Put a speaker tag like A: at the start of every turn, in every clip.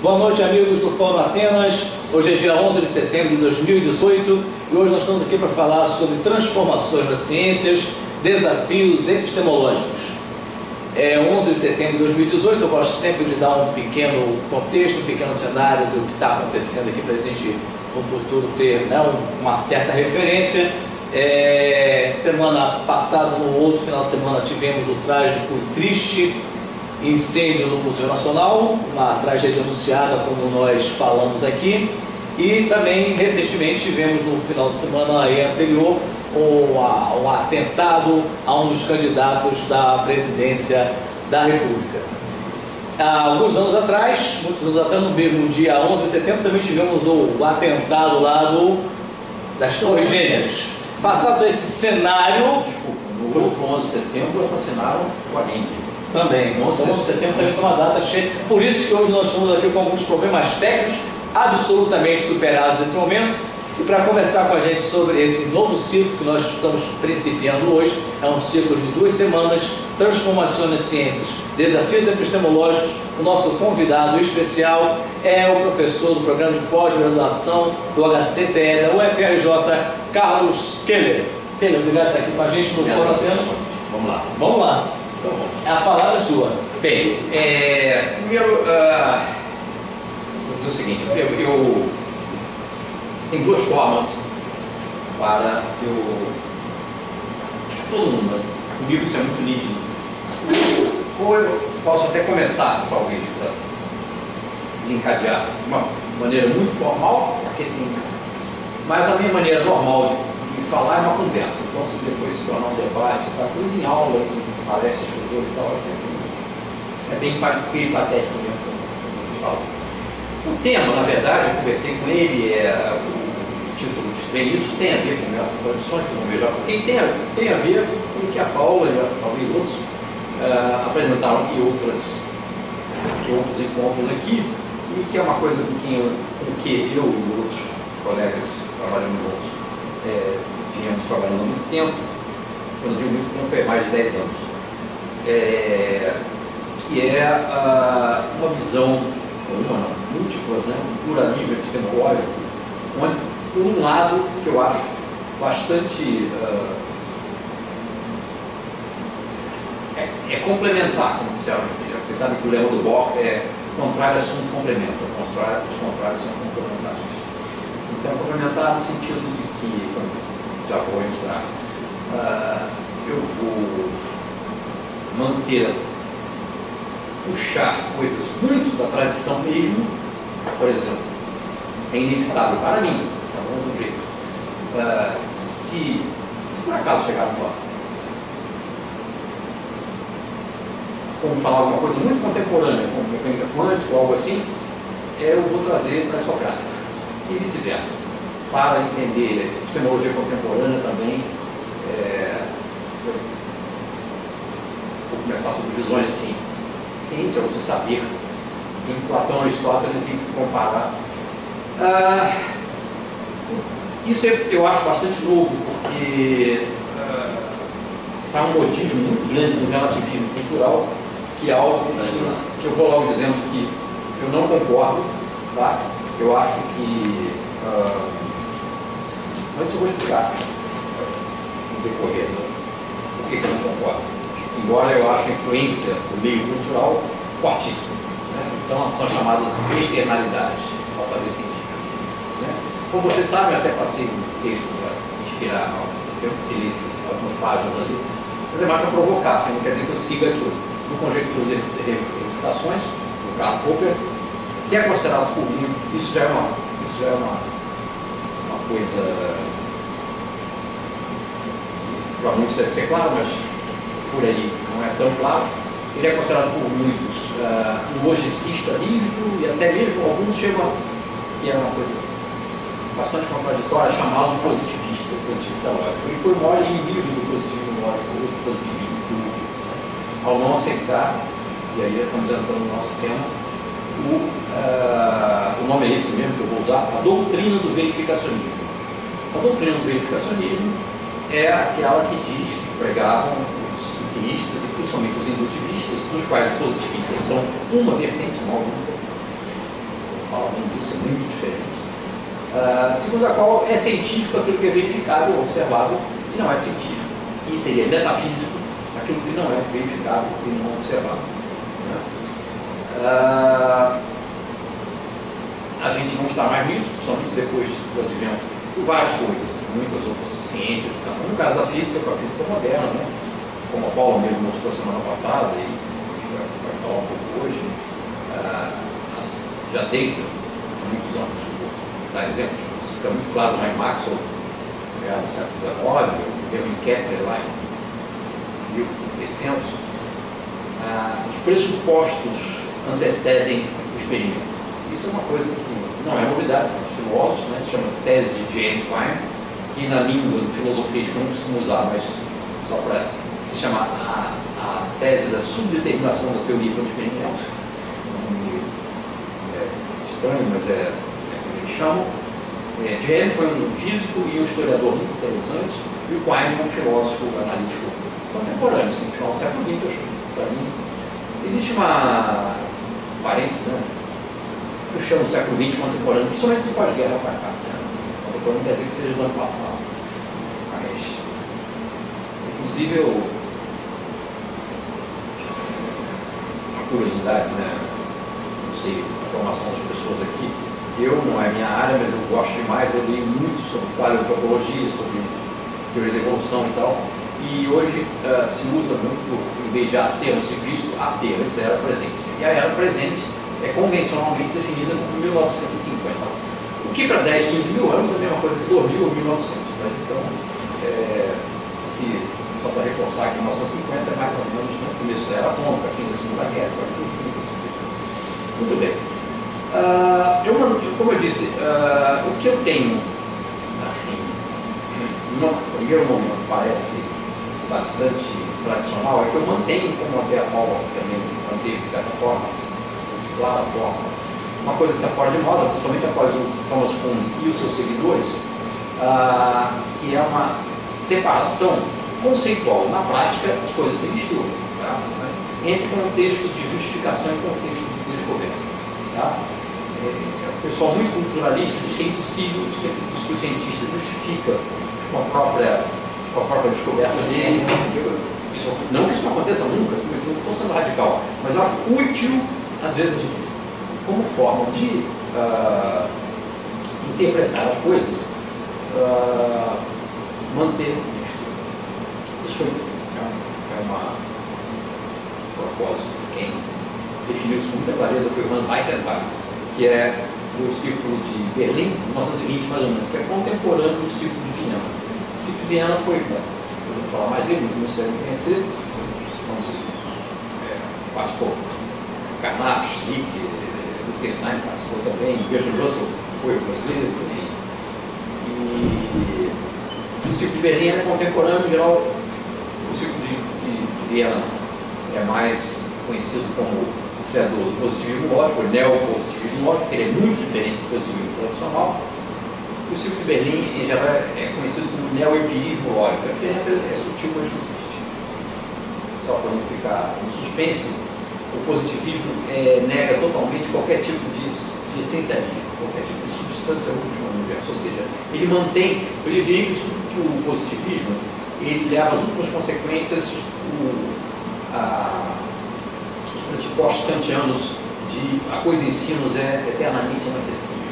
A: Boa noite, amigos do Fórum Atenas. Hoje é dia 11 de setembro de 2018 e hoje nós estamos aqui para falar sobre transformações nas ciências, desafios epistemológicos. É 11 de setembro de 2018, eu gosto sempre de dar um pequeno contexto, um pequeno cenário do que está acontecendo aqui para a gente no futuro ter, né, uma certa referência. Semana passada, no outro final de semana, tivemos o trágico e triste incêndio no Museu Nacional, uma tragédia anunciada, como nós falamos aqui, e também recentemente tivemos no final de semana anterior um atentado a um dos candidatos da presidência da República. Há alguns anos atrás, muitos anos atrás, no mesmo dia 11 de setembro, também tivemos o atentado lá das Torres Gêmeas. Passado esse cenário...
B: Desculpa, no 11 de setembro assassinaram o Allende.
A: Também, 11 de setembro também foi uma data cheia. Por isso que hoje nós estamos aqui com alguns problemas técnicos absolutamente superados nesse momento. E para conversar com a gente sobre esse novo ciclo que nós estamos principiando hoje, é um ciclo de 2 semanas, transformações nas ciências, desafios epistemológicos. O nosso convidado especial é o professor do programa de pós-graduação do HCTE da UFRJ, Carlos Keller. Keller, obrigado por estar aqui com a gente no Fórum Atenas.
B: Vamos lá.
A: Vamos lá.
B: Então,
A: A palavra é sua.
B: bem, primeiro, vou dizer o seguinte, eu tem 2 formas para todo mundo, mas comigo isso é muito nítido. Ou eu posso até começar, talvez, para desencadear de uma maneira muito formal, mas a minha maneira normal de falar é uma conversa. Então, se depois se tornar um debate, está tudo em aula, parece escritor e tal, assim, é bem patético mesmo, como vocês falam. O tema, na verdade, eu conversei com ele, o título diz bem isso, tem a ver com as tradições, vocês vão ver já, porque tem a ver com o que a Paula e talvez outros apresentaram em outros encontros aqui, e que é uma coisa com que eu e outros colegas trabalhamos juntos viemos trabalhando há muito tempo. Quando eu digo muito tempo, é mais de 10 anos. Que é uma visão, múltiplas, né? Um pluralismo epistemológico, onde, por um lado, que eu acho bastante complementar, como disseram aqui. Vocês sabem que o lema do Bohr é contrário assunto complementa, os contrários são complementares. Então, complementar no sentido de que, já vou entrar, eu vou puxar coisas muito da tradição mesmo. Por exemplo, é inevitável para mim, tá bom, do jeito, se por acaso chegar no lado, formos falar alguma coisa muito contemporânea, como mecânica quântica ou algo assim, eu vou trazer pré-socráticos e vice-versa, para entender epistemologia contemporânea também. Eu vou começar sobre visões assim, ciência ou de saber, em Platão, Aristóteles, e comparar. Isso eu acho bastante novo, porque há um modismo muito grande no relativismo cultural, que é algo que eu vou logo dizendo que eu não concordo, tá? Eu acho que... mas isso eu vou explicar no decorrer, por que eu não concordo. Embora eu ache a influência do meio cultural fortíssima, né? Então são chamadas externalidades, para fazer sentido, né? Como vocês sabem, eu até passei um texto para inspirar, eu se lisse algumas páginas ali, mas é mais para provocar, porque não quer dizer que eu siga aquilo. No Conjecturas e Refutações, do Karl Popper, que é considerado por mim, isso já é uma coisa que para muitos deve ser claro, mas por aí não é tão claro. Ele é considerado por muitos um logicista rígido, e até mesmo alguns chegam que é uma coisa bastante contraditória, chamá-lo de positivista lógico. Ele foi o maior inimigo do positivismo lógico, do positivismo puro, ao não aceitar, e aí estamos entrando no nosso tema, o nome é esse mesmo que eu vou usar, a doutrina do verificacionismo. A doutrina do verificacionismo é aquela que diz que pregavam os empiristas e principalmente os indutivistas, dos quais os positivistas são uma vertente, não única, fala bem disso, é muito diferente. Segundo a qual é científico aquilo que é verificável, observável, e não é científico. E seria metafísico aquilo que não é verificável e não observável. Né? A gente não está mais nisso, somente depois do advento de várias coisas, muitas outras ciências. No caso da física, com a física moderna, né? Como a Paula mesmo mostrou semana passada, e a gente vai falar um pouco hoje, já desde muitos anos, vou dar exemplos, isso fica muito claro já em Maxwell, no século XIX, mesmo em Kepler lá em 1600, os pressupostos antecedem o experimento. Isso é uma coisa que não é novidade para os filósofos, né? Se chama tese de J.M. Quine, que na língua do filosofia não costuma usar, mas só para se chamar a tese da subdeterminação da teoria pelo experimento. É estranho, mas é como eles chamam. J.M. foi um físico e um historiador muito interessante, e o Quine é um filósofo analítico contemporâneo, assim, no final do século XX, para mim. Existe uma parênteses, né? Eu chamo o século XX contemporâneo, principalmente do pós-guerra para cá. Né? Contemporâneo quer dizer que seja do ano passado. Mas, inclusive, uma curiosidade, né? Não sei a formação das pessoas aqui. Não é minha área, mas eu gosto demais. Eu li muito sobre paleoantropologia, sobre teoria da evolução e tal. E hoje se usa muito, em vez de AC antes de Cristo, AT, antes da era presente. E a era presente é convencionalmente definida como 1950. O que para 10, 15 mil anos é a mesma coisa que 2000 ou 1900. Mas então, só para reforçar que 1950 é mais ou menos no começo da era atômica, fim da Segunda Guerra, 45. Muito bem. Como eu disse, o que eu tenho, assim, no primeiro momento parece bastante tradicional, é que eu mantenho, como até a Paula também manteve de certa forma, de clara forma, uma coisa que está fora de moda, principalmente após o Thomas Kuhn e os seus seguidores, que é uma separação conceitual. Na prática, as coisas se misturam, tá? Mas entre contexto de justificação e contexto de descoberta. Tá? O pessoal muito culturalista diz que é impossível, diz que o cientista justifica com a própria descoberta dele. Não que isso não aconteça nunca, eu não estou sendo radical, mas eu acho útil, às vezes, a gente, como forma de interpretar as coisas, manter o texto. Isso foi uma propósito. Quem definiu isso com muita clareza foi o Hans Reichenbach, que é do Círculo de Berlim, 1920 mais ou menos, que é contemporâneo do Círculo de Viena. O Círculo de Viena foi, eu vou falar mais dele, muitos devem conhecer, participou Carnap, Schlick, Wittgenstein participou também, Bertrand Russell foi algumas vezes, enfim. E o Círculo de Berlim é contemporâneo, em geral, o Círculo de Viena é mais conhecido como do positivismo lógico, o neopositivismo lógico, que ele é muito diferente do positivismo tradicional. O Círculo de Berlim, em geral, é conhecido como neoempirismo lógico. A diferença é sutil, mas existe. Só para não ficar no suspense, o positivismo nega totalmente qualquer tipo de essencialismo, qualquer tipo de substância última no universo. Ou seja, ele mantém, eu diria que o positivismo, ele leva as últimas consequências, os pressupostos kantianos de a coisa em si nos é eternamente inacessível.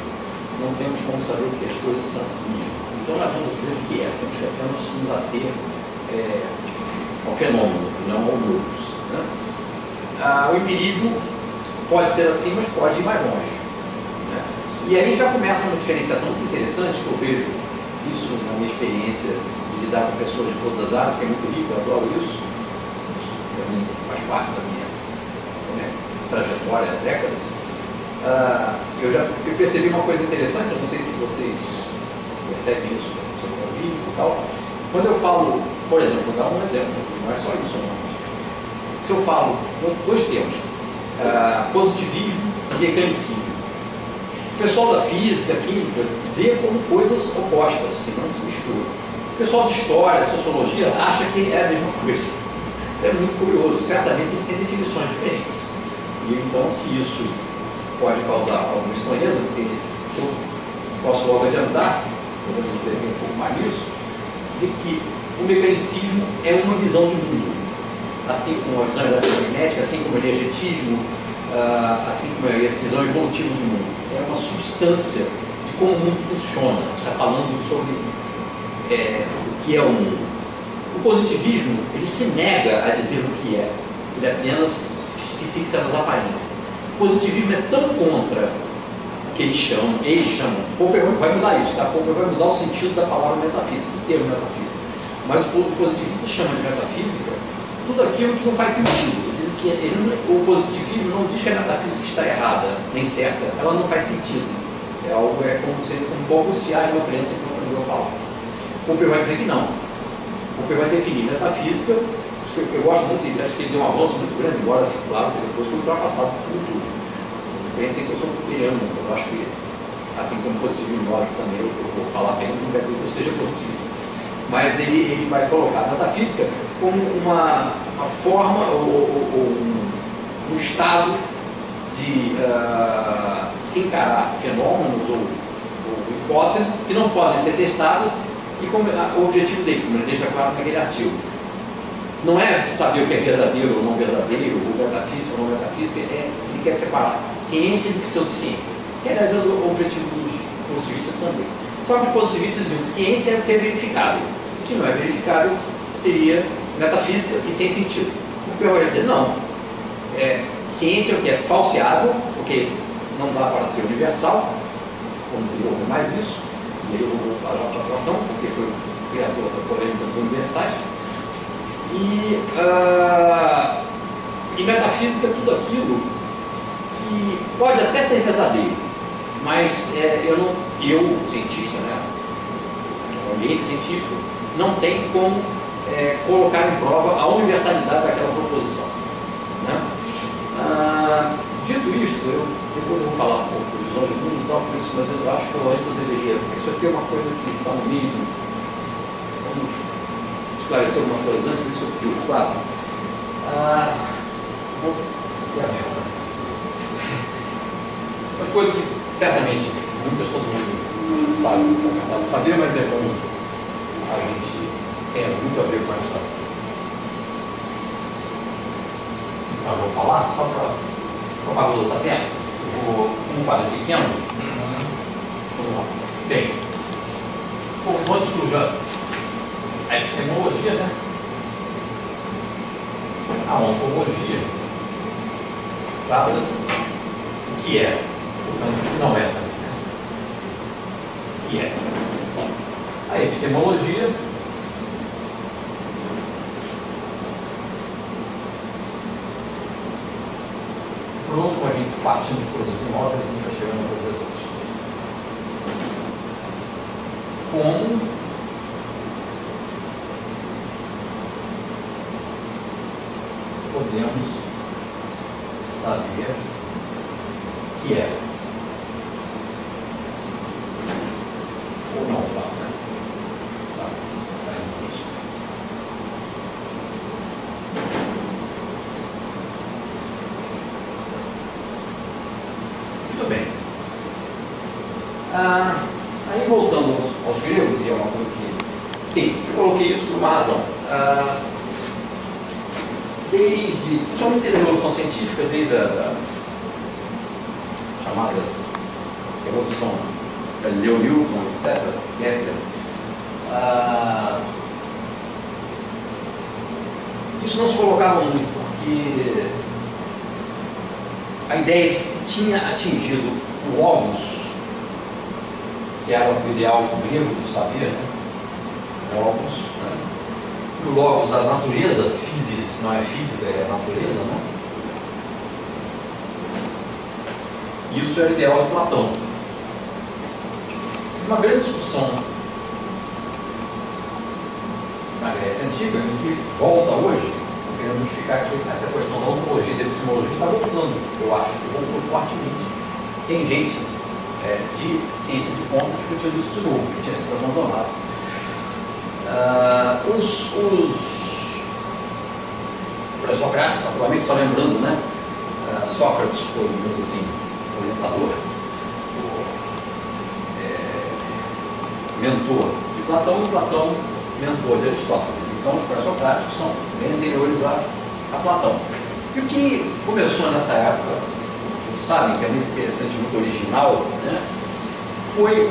B: Não temos como saber o que as coisas são. Então não vamos dizer o que é, temos que apenas nos ater ao fenômeno, não ao logos. Né? O empirismo pode ser assim, mas pode ir mais longe. Né? E aí já começa uma diferenciação muito interessante, que eu vejo isso na minha experiência de lidar com pessoas de todas as áreas, que é muito rico, eu adoro isso. Para mim faz parte da minha trajetória há décadas. Eu percebi uma coisa interessante, eu não sei se vocês percebem isso sobre o vídeo e tal. Quando eu falo, por exemplo, vou dar um exemplo, não é só isso, não. Se eu falo dois termos, positivismo e mecanicismo, o pessoal da física, química, vê como coisas opostas, que não se misturam. O pessoal de história, sociologia, acha que é a mesma coisa. É muito curioso, certamente eles têm definições diferentes. E então, se isso pode causar alguma estranheza, porque eu posso logo adiantar, eu vou entender um pouco mais nisso, de que o mecanicismo é uma visão de mundo, assim como a visão eletromagnética, assim como o energetismo, assim como a visão evolutiva de mundo. É uma substância de como o mundo funciona, está falando sobre o que é o mundo. O positivismo, ele se nega a dizer o que é, ele apenas se fixa nas aparências. O positivismo é tão contra o que eles chamam, Popper vai mudar isso, tá? Popper vai mudar o sentido da palavra metafísica, do termo metafísica. Mas o positivista chama de metafísica tudo aquilo que não faz sentido. Diz que o positivismo não diz que a metafísica está errada, nem certa, ela não faz sentido. É como se balbuciar uma criança que não aprendeu a falar. Popper vai dizer que não. Popper vai definir metafísica. Eu gosto muito, acho que ele deu um avanço muito grande, embora, claro, depois foi ultrapassado por tudo. Pensem que eu sou popperiano, eu acho que, assim como positivismo lógico também, eu vou falar bem, não quer dizer que eu seja positivista. Mas ele vai colocar a metafísica como uma forma ou um estado de se encarar fenômenos ou hipóteses que não podem ser testadas, e como o objetivo dele, como ele deixa claro naquele artigo, não é saber o que é verdadeiro ou não verdadeiro, ou metafísico ou não metafísico, ele quer separar ciência de pseudociência, que aliás é o objetivo dos positivistas também. Só que os positivistas dizem que ciência é o que é verificável, o que não é verificável seria metafísica e sem sentido. O Popper vai dizer, não, ciência é o que é falseável, porque não dá para ser universal, vamos desenvolver mais isso, e aí eu vou voltar já para Platão, porque foi o criador da polêmica dos universais. E metafísica é tudo aquilo que pode até ser verdadeiro, mas eu, cientista, né, o ambiente científico, não tem como colocar em prova a universalidade daquela proposição. Né? Dito isto, depois eu vou falar um pouco do visão de mundo e tal, mas eu acho que antes eu deveria, porque isso aqui é uma coisa que está no meio. Vamos esclarecer algumas coisas antes, por isso que eu pedi o quadro. Umas coisas que certamente muitas todo mundo sabe, não está cansado de saber, mas é bom a gente tem muito a ver com essa. Eu vou falar só para o propagador da tela. Eu vou um quadro pequeno. Vamos lá. Bem, quando surge a epistemologia, né? A ontologia trata do que é, portanto, o que não é também. O que é? A epistemologia pronto, a gente partindo de coisas imóveis, a gente vai chegando a coisas outras. Como podemos saber que é ou não, tá, né? Tá isso. Muito bem. Aí voltando aos gregos, e é uma coisa que... Sim, eu coloquei isso por uma razão. Principalmente desde a Revolução Científica, desde a chamada Revolução Galileu, Newton, etc., Kepler, isso não se colocava muito, porque a ideia de que se tinha atingido o logos, que era o ideal grego do saber, né? Logos, né? O logos da natureza, physis, não é física, é natureza, né? Isso era o ideal de Platão. Uma grande discussão na Grécia Antiga, que volta hoje, querendo justificar que essa questão da ontologia e da epistemologia está voltando, eu acho que voltou fortemente. Tem gente de ciência de ponta discutindo isso de novo, que tinha sido abandonado. Os pré-socráticos, naturalmente, só lembrando, né? Sócrates foi, digamos assim, mentor de Platão, e Platão, mentor de Aristóteles. Então, os pré-socráticos são bem anteriores a Platão. E o que começou nessa época, vocês sabem que é muito interessante, muito original, né? Foi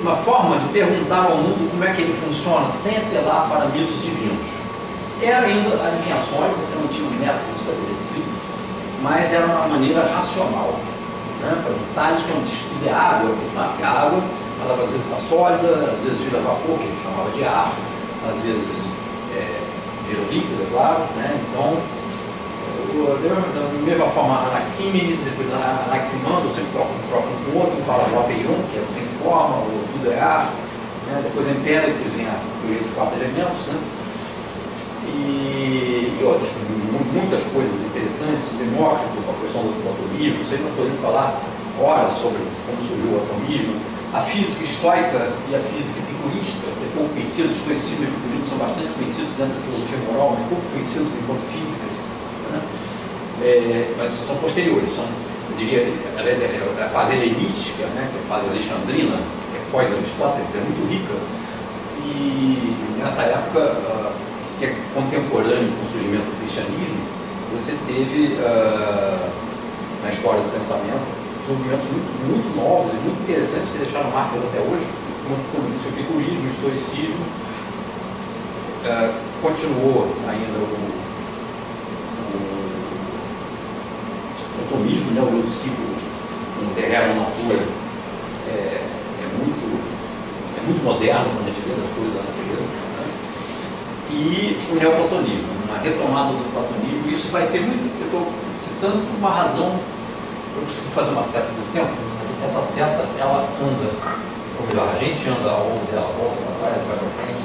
B: uma forma de perguntar ao mundo como é que ele funciona, sem apelar para mitos divinos. Era ainda adivinhações, você não tinha um método estabelecido, mas era uma maneira racional. Né? Tales, quando diz que tudo é água, porque a água ela às vezes está sólida, às vezes vira vapor, que ele chamava de ar, às vezes vira líquido, é claro. Né? Então, da mesma forma, Anaxímenes, depois Anaximandro, sempre troca um com o outro, fala do Apeiron, que é o sem forma, ou tudo é ar. Né? Depois Empédocles vem a teoria dos 4 elementos. Né? E outras, muitas coisas interessantes, Demócrito, a questão do atomismo, isso aí nós podemos falar horas sobre como surgiu o atomismo, a física estoica e a física epicurista, que é pouco conhecido, o estoicismo e o epicurismo são bastante conhecidos dentro da filosofia moral, mas pouco conhecidos enquanto físicas, né? Mas são posteriores, eu diria, aliás, a fase helenística, né, que é a fase alexandrina, que é pós-Aristóteles, é muito rica, e nessa época, que é contemporâneo com o surgimento do cristianismo, você teve, na história do pensamento, movimentos muito novos e muito interessantes que deixaram marcas até hoje, como o epicurismo, o estoicismo, continuou ainda o atomismo, né, o ciclo, o terreno natura, é muito moderno quando a gente vê as coisas da natureza. E o neoplatonismo, uma retomada do platonismo. Isso vai ser muito, eu estou citando por uma razão, eu costumo fazer uma seta do tempo, essa seta ela anda, ou melhor, a gente anda ao longo dela, volta para trás, vai para frente.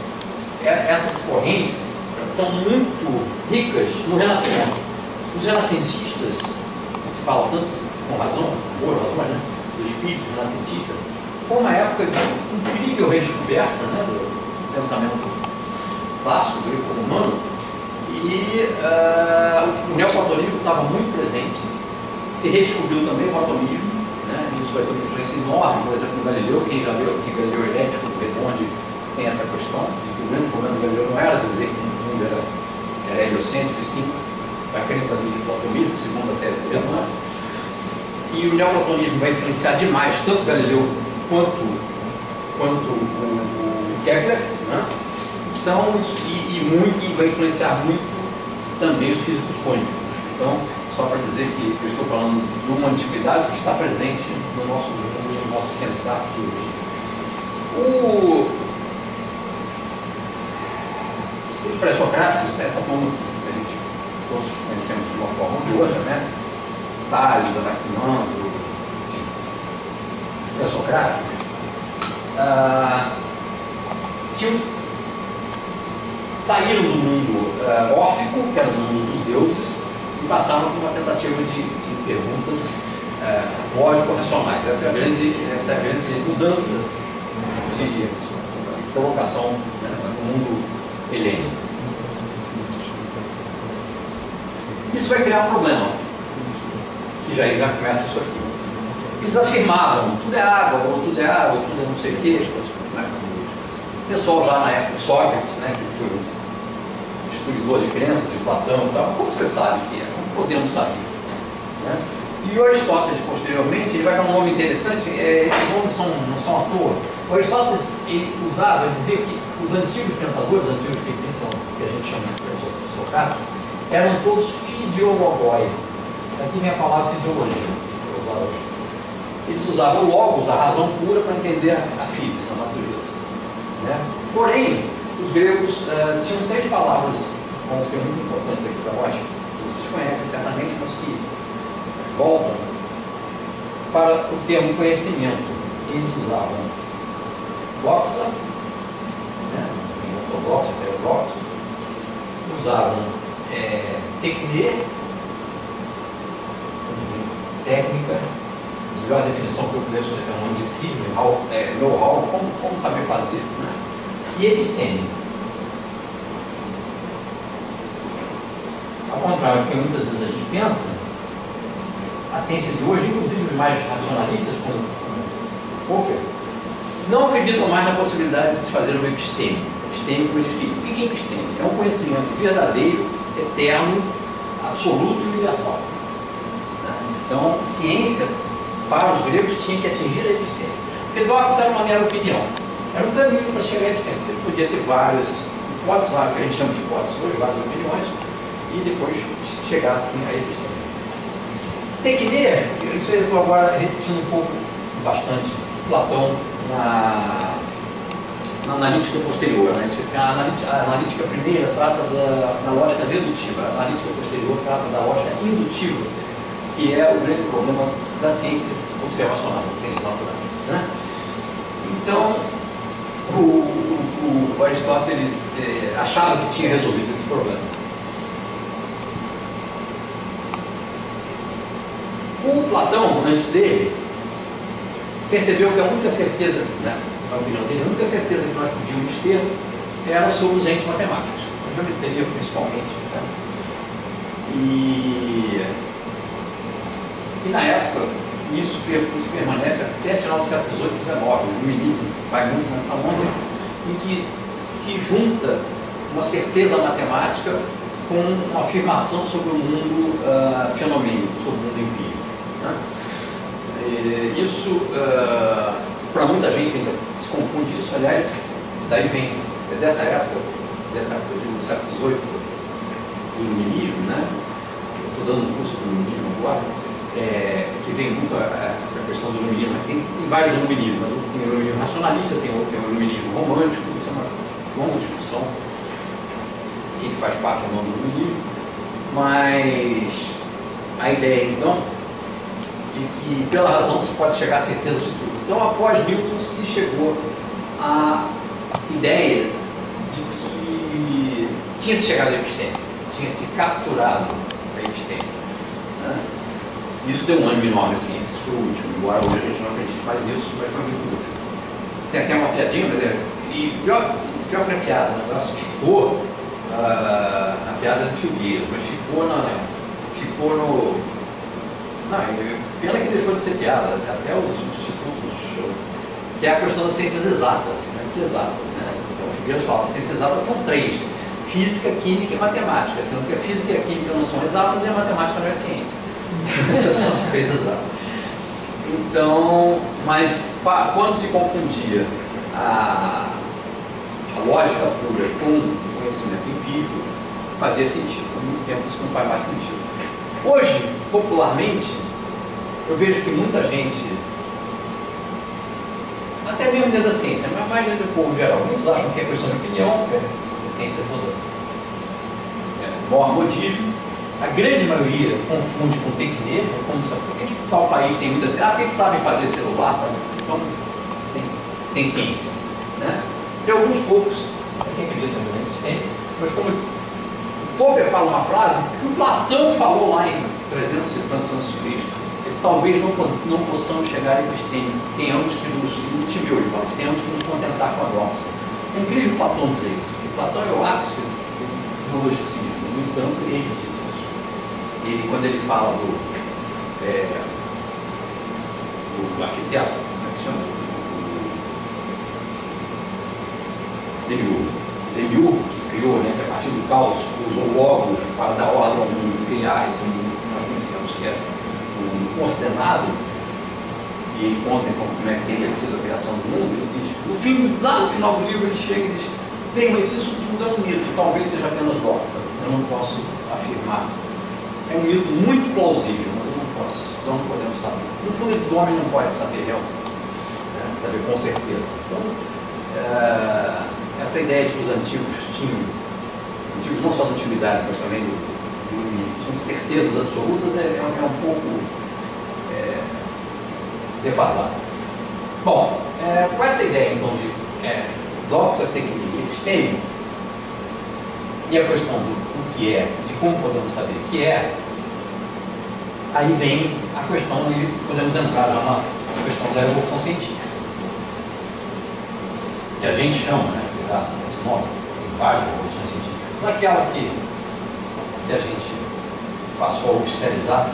B: Essas correntes são muito ricas no Renascimento. Os renascentistas, se fala tanto com razão, boas razões, né, do espírito renascentista, foi uma época de incrível redescoberta, né, do pensamento clássico greco-romano, e o neoplatonismo estava muito presente. Se redescobriu também o atomismo, né? Isso vai ter uma influência enorme, por exemplo, no Galileu. Quem já leu aqui Galileu Herético, onde tem essa questão de que o grande problema do Galileu não era dizer que o mundo era heliocêntrico, e sim a crença do platonismo, segundo a tese dele. Né? E o neoplatonismo vai influenciar demais tanto Galileu quanto o Kepler, né? Então, e vai influenciar muito também os físicos quânticos. Então, só para dizer que eu estou falando de uma antiguidade que está presente no nosso pensar aqui hoje. Os pré-socráticos, essa forma que a gente todos conhecemos de uma forma ou de outra, né? Tales, Anaximandro, enfim, os pré-socráticos, saíram do mundo órfico, que era do mundo dos deuses, e passaram por uma tentativa de perguntas lógico-racionais. Essa é a grande mudança de colocação, né, no mundo helênico. Isso vai criar um problema, que já começa isso aqui. Eles afirmavam, tudo é água, ou tudo é água, tudo é não sei o quê. Né? O pessoal já na época, Sócrates, né, que foi um destruidor de crenças, de Platão e tal, como você sabe que é? Como podemos saber? Né? E o Aristóteles, posteriormente, ele vai dar um nome interessante, esses nomes não são à toa. O Aristóteles ele usava, dizia que os antigos pensadores, os antigos que a gente chama de Socráticos, eram todos fisiologoi. Aqui vem a palavra fisiologia. Eles usavam o logos, a razão pura, para entender a física, a natureza. Né? Porém, os gregos tinham 3 palavras que vão ser muito importantes aqui para nós, que vocês conhecem certamente, mas que voltam para o termo conhecimento. Eles usavam doxa, né? Ortodoxo, heterodoxo, usavam tecne, técnica, a melhor definição que eu conheço é um anglicismo, know-how, como saber fazer, né? E episteme. Ao contrário do que muitas vezes a gente pensa, a ciência de hoje, inclusive os mais racionalistas, como Popper, não acreditam mais na possibilidade de se fazer uma episteme. Episteme, como eles queriam. O que é episteme? É um conhecimento verdadeiro, eterno, absoluto e universal. Então, ciência, para os gregos, tinha que atingir a episteme. Porque doxa era uma mera opinião. Era um caminho para chegar à episteme. Você podia ter várias hipóteses, que a gente chama de hipóteses hoje, várias opiniões, e depois chegar assim à episteme. Tem que ler, isso eu estou agora repetindo um pouco, bastante, Platão na analítica posterior. A analítica primeira trata da lógica dedutiva, a analítica posterior trata da lógica indutiva, que é o grande problema das ciências observacionais, das ciências naturais. Né? Então, o Aristóteles achava que tinha resolvido esse problema. O Platão, antes dele, percebeu que a única certeza, né, na opinião dele, a única certeza que nós podíamos ter era sobre os entes matemáticos, a geometria principalmente. Né? E na época, isso permanece até final do século XVIII e XIX. O iluminismo vai muito nessa onda em que se junta uma certeza matemática com uma afirmação sobre o mundo fenomênico, sobre o mundo empírico. Né? Isso, para muita gente ainda se confunde isso, aliás, daí vem, dessa época do século XVIII, do iluminismo, né? Eu estou dando um curso do iluminismo agora, que vem muito essa questão do iluminismo. Tem vários iluminismos, mas tem o iluminismo racionalista, tem o iluminismo romântico, isso é uma longa discussão, o que faz parte ou não do iluminismo, mas a ideia, então, de que pela razão se pode chegar à certeza de tudo. Então, após Newton, se chegou à ideia de que tinha se chegado à episteme, tinha se capturado a episteme. Né? Isso deu um ânimo enorme à ciência, isso foi útil, embora hoje a gente não acredite mais nisso, mas foi muito útil. Tem até uma piadinha, mas e pior que a piada, o negócio ficou, a piada do Filgueiro, mas ficou no... Não, pena que deixou de ser piada, até os institutos, que é a questão das ciências exatas, né? Então o Filgueiro fala, as ciências exatas são três: física, química e matemática, sendo que a física e a química não são exatas e a matemática não é ciência. Então essas são as três exatas. Então, mas quando se confundia a lógica pura com o conhecimento empírico, fazia sentido. Há muito tempo isso não faz mais sentido. Hoje, popularmente, eu vejo que muita gente, até mesmo dentro da ciência, mas mais dentro do povo em geral, muitos acham que é questão de opinião, que a ciência é toda maior modismo. A grande maioria confunde com tem que ler, como sabe, por que tal país tem muita ciência? Porque eles sabem fazer celular, sabe? Então tem ciência. Né? E alguns poucos, quem acredita também que tem, mas como o Popper fala uma frase que o Platão falou lá em 300 e tantos anos de Cristo, eles talvez não possamos chegar a episteme, tenhamos que nos, no Timeu ele fala, tenhamos que nos contentar com a doxa. É incrível Platão dizer isso, porque Platão é o ápice do logicismo, no entanto ele diz isso. Ele, quando ele fala do arquiteto, como é que se chama? Demiurgo, que criou, né, que a partir do caos usou logos para dar ordem ao mundo, criar esse mundo que nós conhecemos, que é um ordenado, e ele conta como é que teria sido a criação do mundo. Ele diz, lá no final do livro ele chega e diz, bem, mas isso tudo é um mito, talvez seja apenas doxa, eu não posso afirmar. É um mito muito plausível, mas eu não podemos saber. No fundo, o homem não pode saber realmente, né? Saber com certeza. Então, essa ideia de que os antigos não só da antiguidade, mas também do tinham certezas absolutas, é um pouco defasada. Bom, com essa ideia, então, de doxa, tecnia e episteme, e a questão do que é, de como podemos saber o que é, aí vem a questão, e podemos entrar já na questão da evolução científica, que a gente chama, né, esse nome, tem várias evoluções científicas, aquela que a gente passou a oficializar,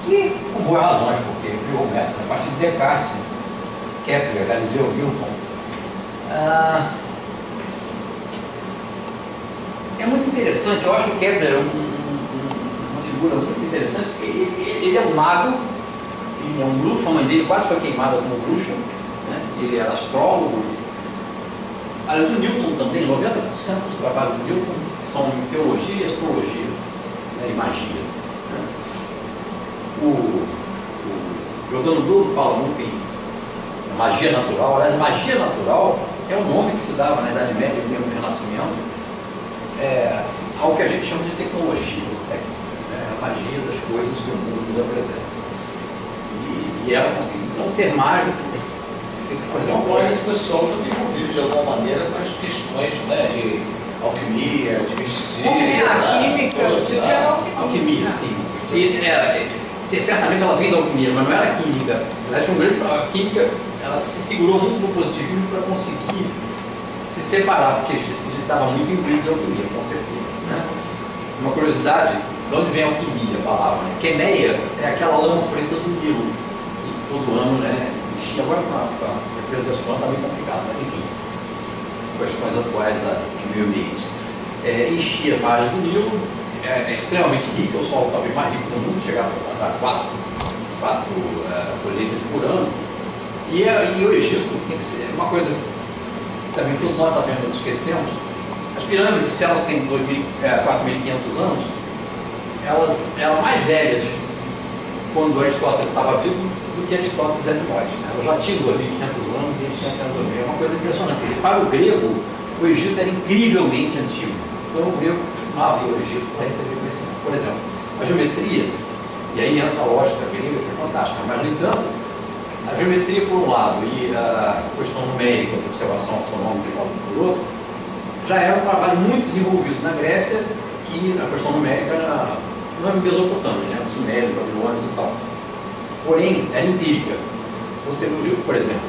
B: que com boas razões, porque criou o método, a partir de Descartes, Kepler, Galileu, Newton, É muito interessante, eu acho o Kepler uma figura muito interessante, porque ele é um mago, ele é um bruxo, a mãe dele quase foi queimada como bruxa, né? Ele era astrólogo. Aliás, o Newton também, 90% dos trabalhos do Newton são em teologia e astrologia, né? E magia. Né? O Giordano Bruno fala muito em magia natural. Aliás, magia natural é o nome que se dava na Idade Média e no Renascimento ao que a gente chama de tecnologia técnica, né? A magia das coisas que o mundo nos apresenta. E ela conseguiu. Então, ser mágico, por exemplo.
A: Agora, esse pessoal também convive de alguma maneira com as questões, né, de alquimia, de misticismo.
C: A química,
B: alquimia, sim. Certamente ela vem da alquimia, mas não era química. A química ela se segurou muito no positivismo para conseguir se separar, porque estava muito imbuído de alquimia, com certeza. Né? Uma curiosidade, de onde vem a alquimia, a palavra? Né? Quemeia é aquela lama preta do Nilo, que todo ano, né, enchia. Agora com a represa está bem complicado, mas enfim, questões atuais do meio ambiente. Enchia vários do Nilo, é extremamente rica, o solo talvez mais rico do mundo, chegava a dar quatro colheitas por ano. E o Egito tem que ser uma coisa que também todos nós sabemos, mas esquecemos. As pirâmides, se elas têm 4.500 anos, elas eram mais velhas quando Aristóteles estava vivo do que Aristóteles é de nós. Né? Elas já tinham 2.500 anos e é uma coisa impressionante. Para o grego, o Egito era incrivelmente antigo. Então o grego costumava ir ao Egito para receber conhecimento. Por exemplo, a geometria, e aí entra a lógica grega, que é fantástica, mas no entanto, a geometria por um lado e a questão numérica, de observação astronômica por outro, já era um trabalho muito desenvolvido na Grécia e a questão numérica na Mesopotâmia, né? Os sumérios, babilônios e tal. Porém, era empírica. Você viu, por exemplo,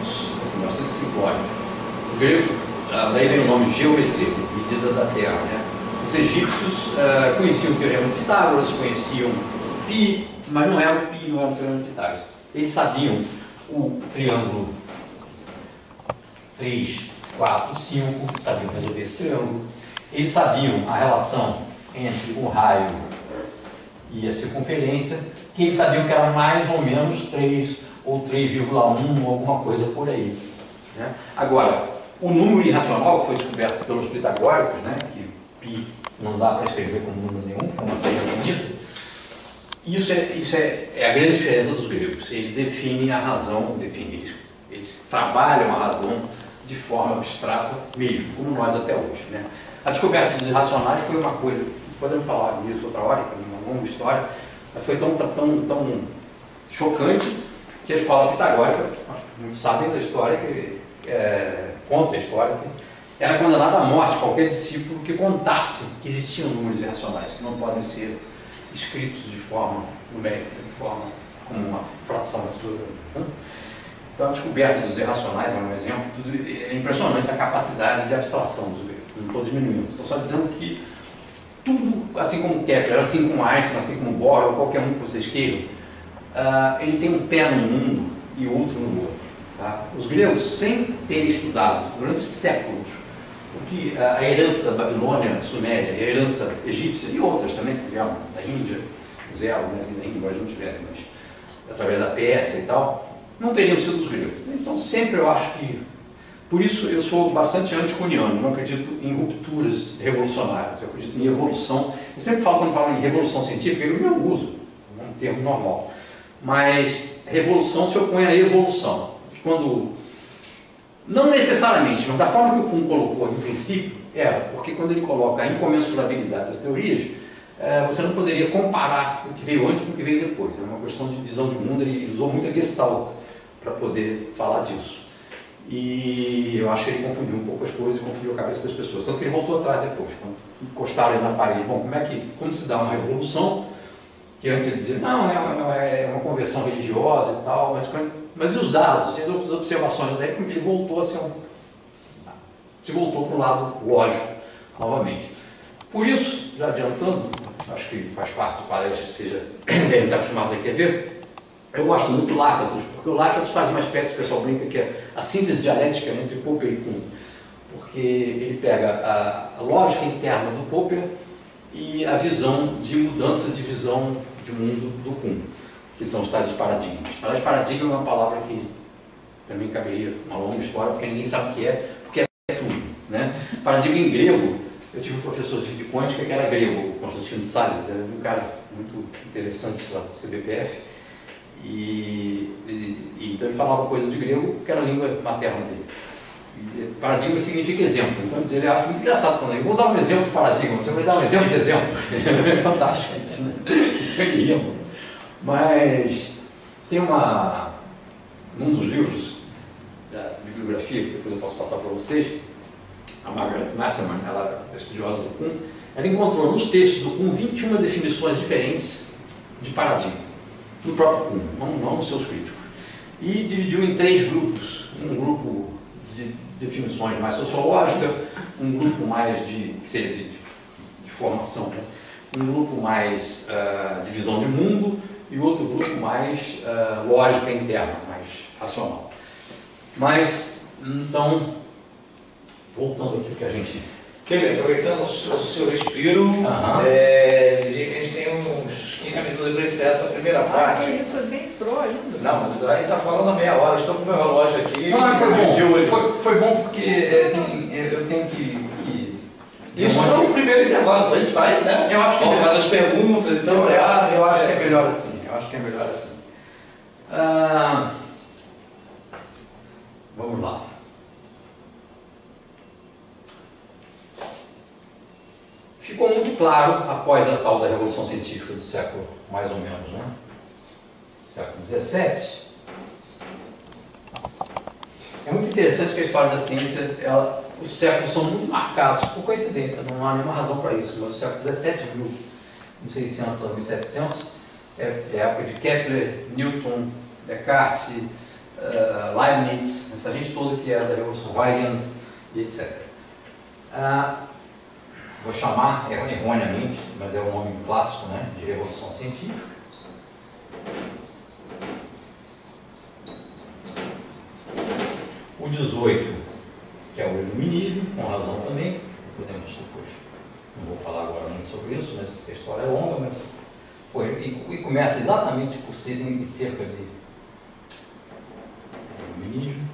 B: assim, bastante simbólico. Os gregos, daí vem o nome de geometria, medida da Terra. Né? Os egípcios conheciam o teorema de Pitágoras, conheciam o Pi, mas não era o Pi, não era o teorema de Pitágoras. Eles sabiam o triângulo 3, 4, 5, sabiam resolver esse triângulo. Eles sabiam a relação entre o raio e a circunferência, que eles sabiam que era mais ou menos 3 ou 3,1 ou alguma coisa por aí. Né? Agora, o número irracional que foi descoberto pelos pitagóricos, né, que π não dá para escrever com número nenhum, é uma saída bonita, isso é a grande diferença dos gregos. Eles definem a razão, eles trabalham a razão de forma abstrata mesmo, como nós até hoje. Né? A descoberta dos irracionais foi uma coisa, podemos falar disso outra hora, uma longa história, mas foi tão chocante que a escola pitagórica, muitos sabem da história, conta a história, que era condenada à morte qualquer discípulo que contasse que existiam números irracionais, que não podem ser escritos de forma numérica, de forma como uma fração absoluta. Então a descoberta dos irracionais é um exemplo, é impressionante a capacidade de abstração dos gregos. Não estou diminuindo, estou só dizendo que tudo, assim como Kepler, assim como Einstein, assim como Bohr, ou qualquer um que vocês queiram, ele tem um pé no mundo e outro no outro. Tá? Os gregos, sem terem estudado durante séculos o que a herança babilônia, suméria, a herança egípcia e outras também que vieram da Índia, zero, né, da Índia, embora não tivesse, mas através da Pérsia e tal, não teriam sido os gregos. Então sempre eu acho que, por isso eu sou bastante anticuniano, não acredito em rupturas revolucionárias, eu acredito em evolução. Eu sempre falo, quando falo em revolução científica, eu não uso, é um termo normal, mas revolução se opõe à evolução. Quando, não necessariamente, mas da forma que o Kuhn colocou em princípio, porque quando ele coloca a incomensurabilidade das teorias, você não poderia comparar o que veio antes com o que veio depois. É uma questão de visão de mundo, ele usou muita Gestalt para poder falar disso. E eu acho que ele confundiu um pouco as coisas e confundiu a cabeça das pessoas. Tanto que ele voltou atrás depois, quando encostaram ele na parede. Bom, como se dá uma revolução, que antes ele dizia, não, é uma conversão religiosa e tal, mas e os dados, e as observações, daí ele voltou a ser se voltou para o lado lógico, novamente. Por isso, já adiantando, acho que faz parte do palestra, seja devem estar acostumados aqui a ver, Eu gosto muito do Lácratos, porque o Lácratos faz uma espécie, o pessoal brinca, que é a síntese dialética entre Popper e Kuhn, porque ele pega a lógica interna do Popper e a visão de mudança de visão de mundo do Kuhn, que são os tais paradigmas. Mas paradigma é uma palavra que também caberia uma longa história, porque ninguém sabe o que é, porque é tudo, né? Paradigma em grego, eu tive um professor de física quântica que era grego, Constantino de Sales, era um cara muito interessante lá do CBPF, então ele falava coisas de grego, que era a língua materna dele. E paradigma significa exemplo, então ele acha muito engraçado quando ele vou dar um exemplo de paradigma, você vai dar um exemplo de exemplo. É fantástico isso, né? Mas tem num dos livros da bibliografia, que depois eu posso passar para vocês, a Margaret Masterman, ela é estudiosa do Kuhn, ela encontrou nos textos do Kuhn 21 definições diferentes de paradigma, no próprio Kuhn, não nos seus críticos. E dividiu em 3 grupos, um grupo de definições mais sociológicas, um grupo mais que seria de formação, né? Um grupo mais de visão de mundo e outro grupo mais lógica interna, mais racional. Mas, então, voltando aqui que a gente...
A: Kelly, aproveitando o seu respiro, diria que a gente tem uns 15 minutos para encerrar essa primeira parte.
C: Eu sou bem pro ainda.
A: Não, mas aí está falando a meia hora, estou com o meu relógio aqui.
B: Não, foi bom porque eu tenho que
A: isso é o primeiro intervalo, a gente vai, né?
B: Eu acho que
A: vamos fazer as perguntas, então
B: eu acho que é melhor assim. Vamos lá. Ficou muito claro, após a tal da Revolução Científica do século, mais ou menos, né? Século XVII. É muito interessante que a história da ciência, os séculos são muito marcados, por coincidência, não há nenhuma razão para isso, mas o século XVII, 1600 a 1700, é a época de Kepler, Newton, Descartes, Leibniz, essa gente toda que é da Revolução, Huygens e etc. Vou chamar, erroneamente, mas é um nome clássico, né, de Revolução Científica. O 18, que é o iluminismo, com razão também, podemos depois, não vou falar agora muito sobre isso, mas a história é longa, mas e começa exatamente por ser em cerca de iluminismo.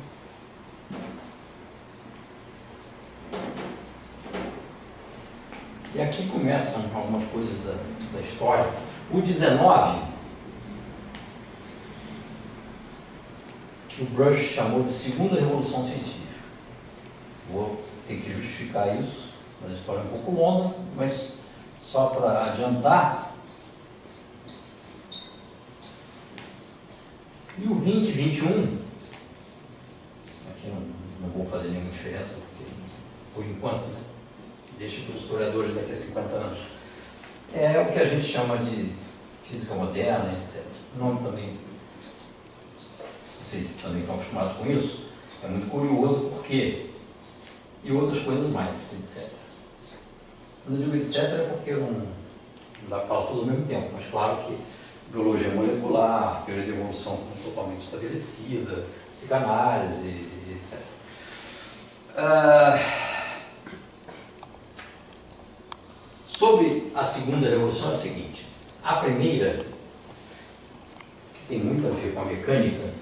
B: E aqui começam algumas coisas da história. O 19, que o Brush chamou de Segunda Revolução Científica. Vou ter que justificar isso, mas a história é um pouco longa, mas só para adiantar. E o 20 e 21, aqui não vou fazer nenhuma diferença, porque, por enquanto, né? Deixa para os historiadores daqui a 50 anos. É o que a gente chama de física moderna, etc. O nome também, vocês também estão acostumados com isso, é muito curioso porque, e outras coisas mais, etc. Quando eu digo etc é porque não dá para falar tudo ao mesmo tempo, mas claro que biologia molecular, teoria de evolução totalmente estabelecida, psicanálise, etc. Sobre a segunda revolução é o seguinte: a primeira, que tem muito a ver com a mecânica,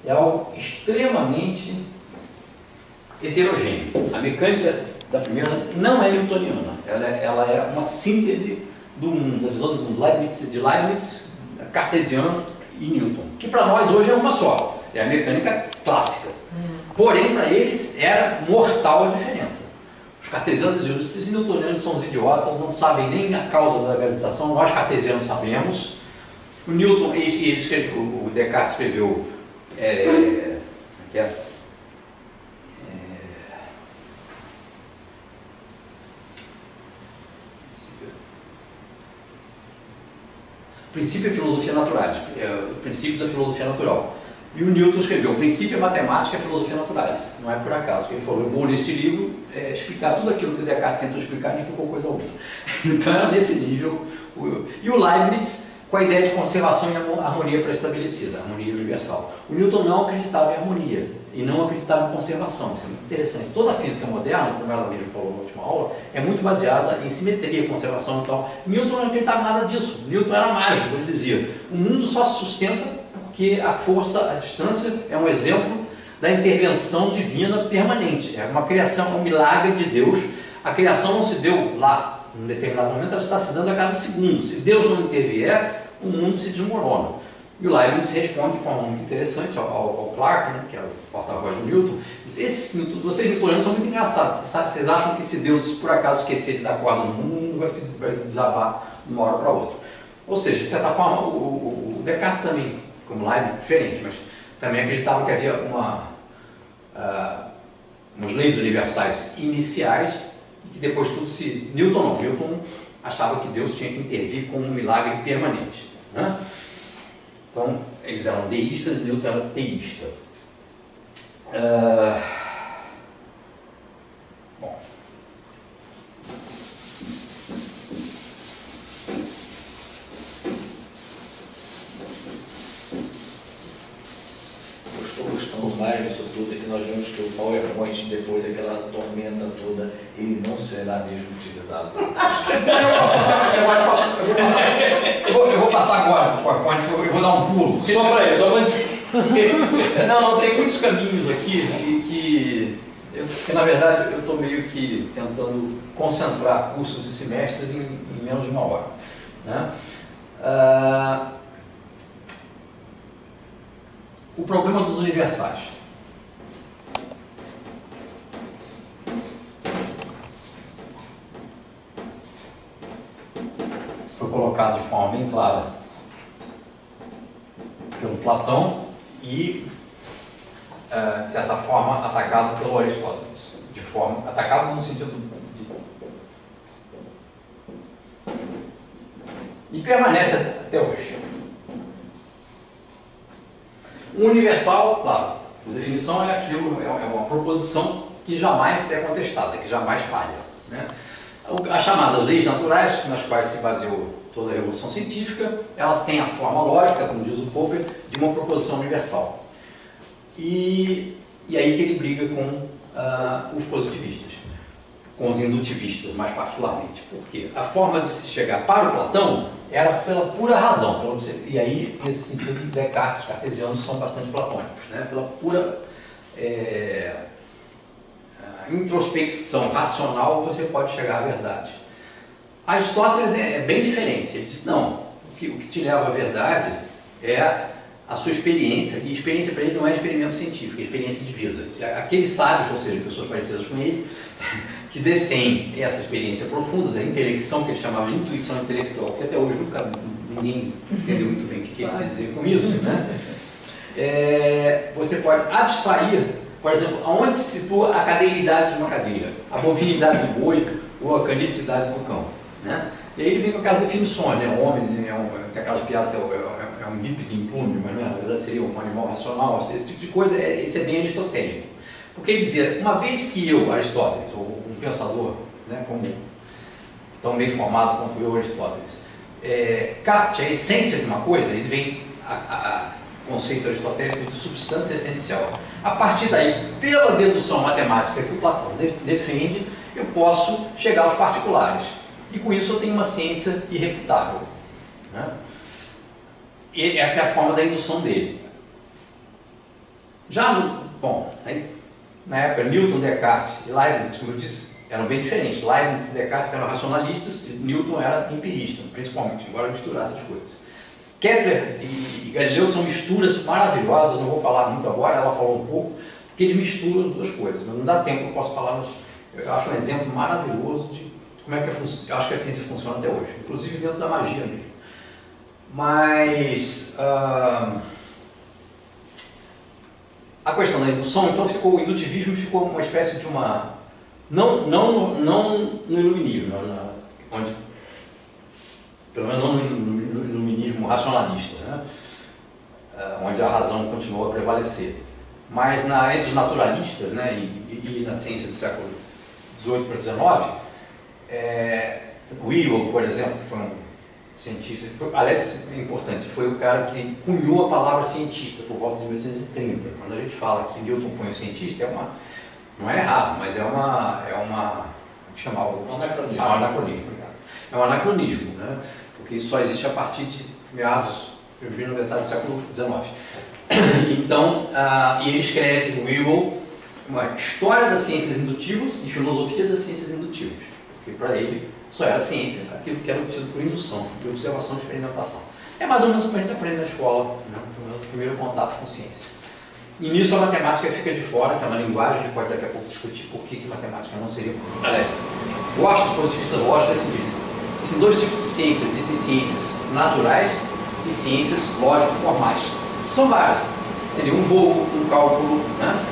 B: é algo extremamente heterogêneo. A mecânica da primeira não é newtoniana, ela é uma síntese do mundo, da visão do mundo de Leibniz, cartesiano e Newton, que para nós hoje é uma só, é a mecânica clássica. Porém, para eles era mortal a diferença. Os cartesianos diziam: esses newtonianos são os idiotas, não sabem nem a causa da gravitação, nós cartesianos sabemos. O Newton, o Descartes escreveu Princípio e Filosofia Naturais, Princípios da Filosofia Natural. E o Newton escreveu Princípio, Matemática e Filosofia Naturais. Não é por acaso. Ele falou: eu vou nesse livro explicar tudo aquilo que o Descartes tentou explicar e não explicou coisa alguma. Então era nesse nível E o Leibniz com a ideia de conservação e harmonia pré-estabelecida, harmonia universal. O Newton não acreditava em harmonia e não acreditava em conservação. Isso é muito interessante. Toda a física moderna, como ela mesmo falou na última aula, é muito baseada em simetria, conservação e tal. Newton não acreditava em nada disso. Newton era mágico, ele dizia: o mundo só se sustenta porque a força, a distância, é um exemplo da intervenção divina permanente. É uma criação, é um milagre de Deus. A criação não se deu lá, em um determinado momento, ela está se dando a cada segundo. Se Deus não intervier, o mundo se desmorona. E o Leibniz responde de forma muito interessante ao Clarke, né, que é o porta-voz do Newton, diz: vocês newtonianos são muito engraçados. Vocês acham que se Deus por acaso esquecer de dar corda no mundo, o mundo vai se desabar de uma hora para outra. Ou seja, de certa forma, o Descartes também, como Leibniz, diferente, mas também acreditava que havia umas leis universais iniciais e que depois tudo se... Newton não. Newton achava que Deus tinha que intervir com um milagre permanente, né? Então, eles eram deístas e Newton era teísta. Bom.
A: Gostamos mais disso tudo, é que nós vemos que o PowerPoint, depois daquela tormenta toda, ele não será mesmo utilizado.
B: Eu vou passar agora o PowerPoint, eu vou dar um pulo.
A: Só para isso, só para dizer.
B: Não, tem muitos caminhos aqui que na verdade eu estou meio que tentando concentrar cursos de semestres em menos de uma hora, né? O problema dos universais. Foi colocado de forma bem clara pelo Platão e, de certa forma, atacado pelo Aristóteles. Atacado no sentido e permanece até hoje. O universal, claro, a definição é aquilo, é uma proposição que jamais é contestada, que jamais falha, né? As chamadas leis naturais, nas quais se baseou toda a revolução científica, elas têm a forma lógica, como diz o Popper, de uma proposição universal. E aí que ele briga com os positivistas, com os indutivistas, mais particularmente. Por quê? A forma de se chegar para o Platão era pela pura razão. E aí, nesse sentido, Descartes, cartesianos são bastante platônicos, né? Pela pura introspecção racional você pode chegar à verdade. Aristóteles é bem diferente. Ele diz: não, o que te leva à verdade é a sua experiência, e experiência para ele não é experimento científico, é experiência de vida. Aqueles sábios, ou seja, pessoas parecidas com ele, que detêm essa experiência profunda da intelecção, que ele chamava de intuição intelectual, que até hoje ninguém entendeu muito bem o que ele quer dizer com isso, né? Você pode abstrair, por exemplo, aonde se situa a cadeiridade de uma cadeira, a bovinidade do boi ou a canicidade do cão, né? E aí ele vem com aquelas definições, né? O homem tem aquelas piadas, é um bípede implume, mas não é, na verdade seria um animal racional, esse tipo de coisa, isso é bem aristotélico. Porque ele dizia: uma vez que eu, Aristóteles, ou um pensador, né, como tão bem formado quanto eu, Aristóteles, capte a essência de uma coisa, ele vem a conceito aristotélico de substância essencial. A partir daí, pela dedução matemática que o Platão defende, eu posso chegar aos particulares. E com isso eu tenho uma ciência irrefutável, né? E essa é a forma da indução dele. Na época, Newton, Descartes e Leibniz, como eu disse, eram bem diferentes. Leibniz e Descartes eram racionalistas e Newton era empirista, principalmente, embora misturasse as coisas. Kepler e Galileu são misturas maravilhosas, não vou falar muito agora, ela falou um pouco, porque eles misturam as duas coisas, mas não dá tempo, eu posso falar, mas eu acho um exemplo maravilhoso de como é que eu acho que a ciência funciona até hoje, inclusive dentro da magia mesmo. Mas a questão da indução, então o indutivismo ficou uma espécie de uma... Não no iluminismo, onde, pelo menos não no iluminismo racionalista, né? Onde a razão continuou a prevalecer. Mas entre os naturalistas, né, e na ciência do século XVIII para XIX, Whewell, por exemplo, que foi um cientista, aliás, é importante, foi o cara que cunhou a palavra cientista por volta de 1830. Quando a gente fala que Newton foi um cientista, não é errado, mas é uma chamar o
A: anacronismo.
B: Anacronismo, obrigado. É um anacronismo, né? Porque isso só existe a partir de meados, primeira metade do século XIX. Então, e ele escreve no Whewell uma história das ciências indutivas e filosofia das ciências indutivas, porque para ele só era ciência, aquilo que era obtido por indução, por observação e experimentação. É mais ou menos o que a gente aprende na escola, né? Pelo menos o primeiro contato com ciência. E nisso a matemática fica de fora, que é uma linguagem, a gente pode daqui a pouco discutir por que matemática não seria. Aliás, gosto do ponto de vista lógico, assim diz. Existem dois tipos de ciências, existem ciências naturais e ciências lógico-formais. São várias. Seria um jogo, um cálculo, né?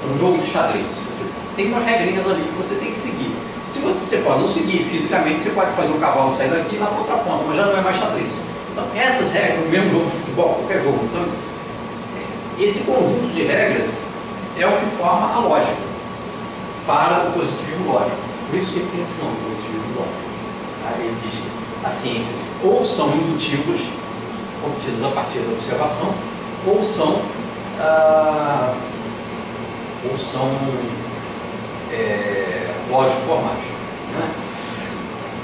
B: Um jogo de xadrez. Você tem umas regrinhas ali que você tem que seguir. Se você pode não seguir fisicamente, você pode fazer um cavalo sair daqui e ir lá para outra ponta, mas já não é mais xadrez. Então, essas regras, no mesmo jogo de futebol, qualquer jogo, então, esse conjunto de regras é o que forma a lógica para o positivismo lógico. Por isso que ele tem esse nome, positivismo lógico. Ele diz que as ciências ou são indutivas, obtidas a partir da observação, ou são lógico-formais. Né?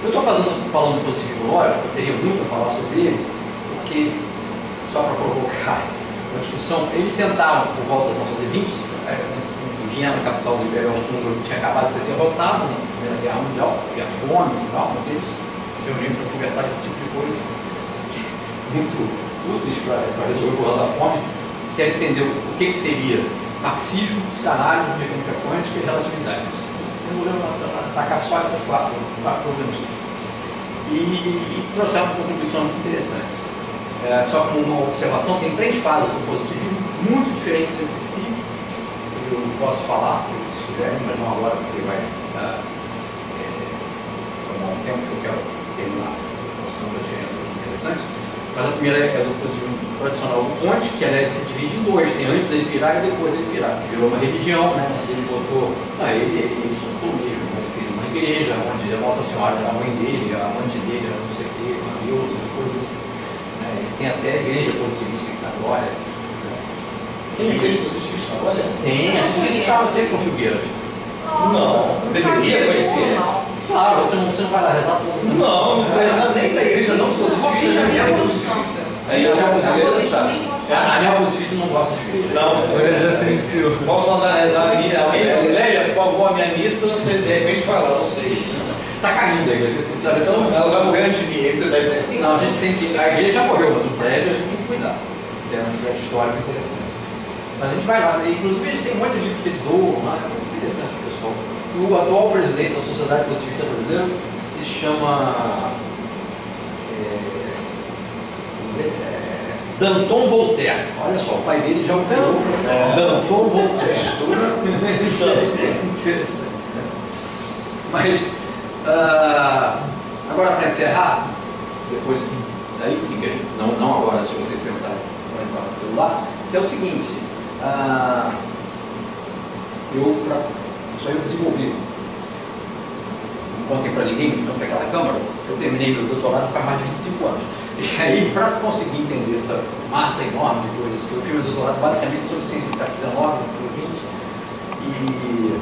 B: Eu estou falando do positivismo lógico, eu teria muito a falar sobre ele, porque, só para provocar uma discussão, eles tentaram, por volta de 1920, em Viena, capital do Império Austro-Húngaro, que tinha acabado de ser derrotado na Primeira Guerra Mundial, havia fome e tal, mas eles se reuniram para conversar esse tipo de coisa, muito úteis para resolver o problema da fome. Quer entender o que seria marxismo, psicanálise, mecânica quântica e relatividade. Resolveram atacar só essas quatro probleminhas. E trouxeram contribuições muito interessantes. Só como uma observação, tem 3 fases do positivismo, muito diferentes entre si. Eu posso falar, se vocês quiserem, mas não agora, porque vai tomar um tempo que eu quero terminar mostrando a diferença interessante. Mas a primeira é do positivismo tradicional do Conte, que aliás se divide em 2, tem antes dele pirar e depois dele pirar. Virou uma religião, né? Ele botou, ele soltou mesmo, ele fez uma igreja, onde a Nossa Senhora era a mãe dele, a amante dele era não sei o que, uma deusa, coisas assim. Ele tem até a igreja positivista na Glória. Né?
A: Tem igreja positivista na Glória?
B: Tem, a gente visitava sempre com Filgueiras.
A: Não, deveria conhecer.
B: Claro, você não vai lá rezar toda semana.
A: Não vai rezar nem da igreja não positivista, já é positivista. Aí a neopositivista
B: A neopositivista não gosta de igreja.
A: Não,
C: Ele já se iniciou.
A: posso mandar rezar a minha? Leia, por favor, a minha missa, você de repente fala, não sei.
B: Está caindo a igreja.
A: Então ela vai morrer antes de mim, esse vai ser.
B: Não, a gente tem que. A igreja já morreu, mas o prédio a gente tem que cuidar. É um prédio histórico interessante. Mas a gente vai lá, inclusive eles têm um monte de livros que eles doam lá, é muito interessante, pessoal. O atual presidente da Sociedade Positivista Brasileira se chama Danton Voltaire. Olha só, o pai dele já o criou. Danton Voltaire. Interessante, né? Mas, agora para encerrar, depois, daí sim, não agora, se vocês perguntarem, vou entrar no celular, que é o seguinte, isso aí eu desenvolvi. Não contei para ninguém, não pegar na câmara. Eu terminei meu doutorado faz mais de 25 anos. E aí, para conseguir entender essa massa enorme de coisas, que eu fiz meu doutorado basicamente sobre ciência do século XIX, século XX, e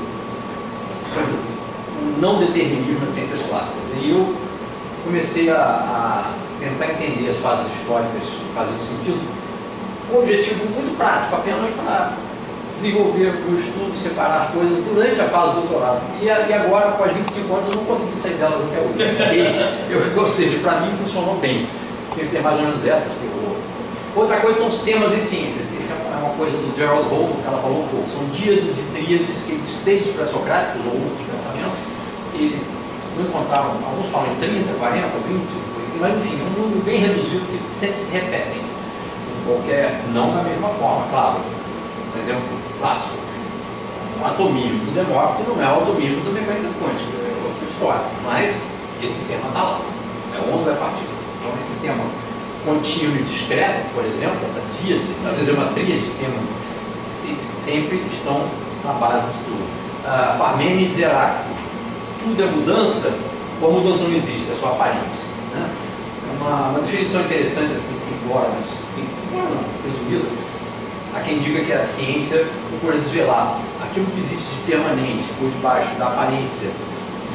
B: sobre o não determinismo nas ciências clássicas. E eu comecei a tentar entender as fases históricas que faziam sentido, com um objetivo muito prático, apenas para desenvolver o estudo, separar as coisas durante a fase do doutorado. E agora, após 25 anos, eu não consegui sair delas até hoje. Ou seja, para mim funcionou bem. Tem que ser mais ou menos essas que eu vou. Outra coisa são os temas em ciências. Isso é uma coisa do Gerald Holton, que ela falou um pouco. São díades e tríades que, desde os pré-socráticos ou outros pensamentos, ele não encontravam, alguns falam em 30, 40, 20, mas enfim, um número bem reduzido que sempre se repetem. Não da mesma forma, claro. Um exemplo clássico, o atomismo do Demócrito não é o atomismo do mecânica quântica, é outra história, mas esse tema está lá, é onde vai partir. Então esse tema contínuo e discreto, por exemplo, essa díade, às vezes é uma tríade de temas que sempre estão na base de tudo. Parmênides e Heráclito, tudo é mudança, ou a mudança não existe, é só aparente. Né? É uma definição interessante, assim, simbólica, não, resumida. Há quem diga que a ciência procura desvelar aquilo que existe de permanente por debaixo da aparência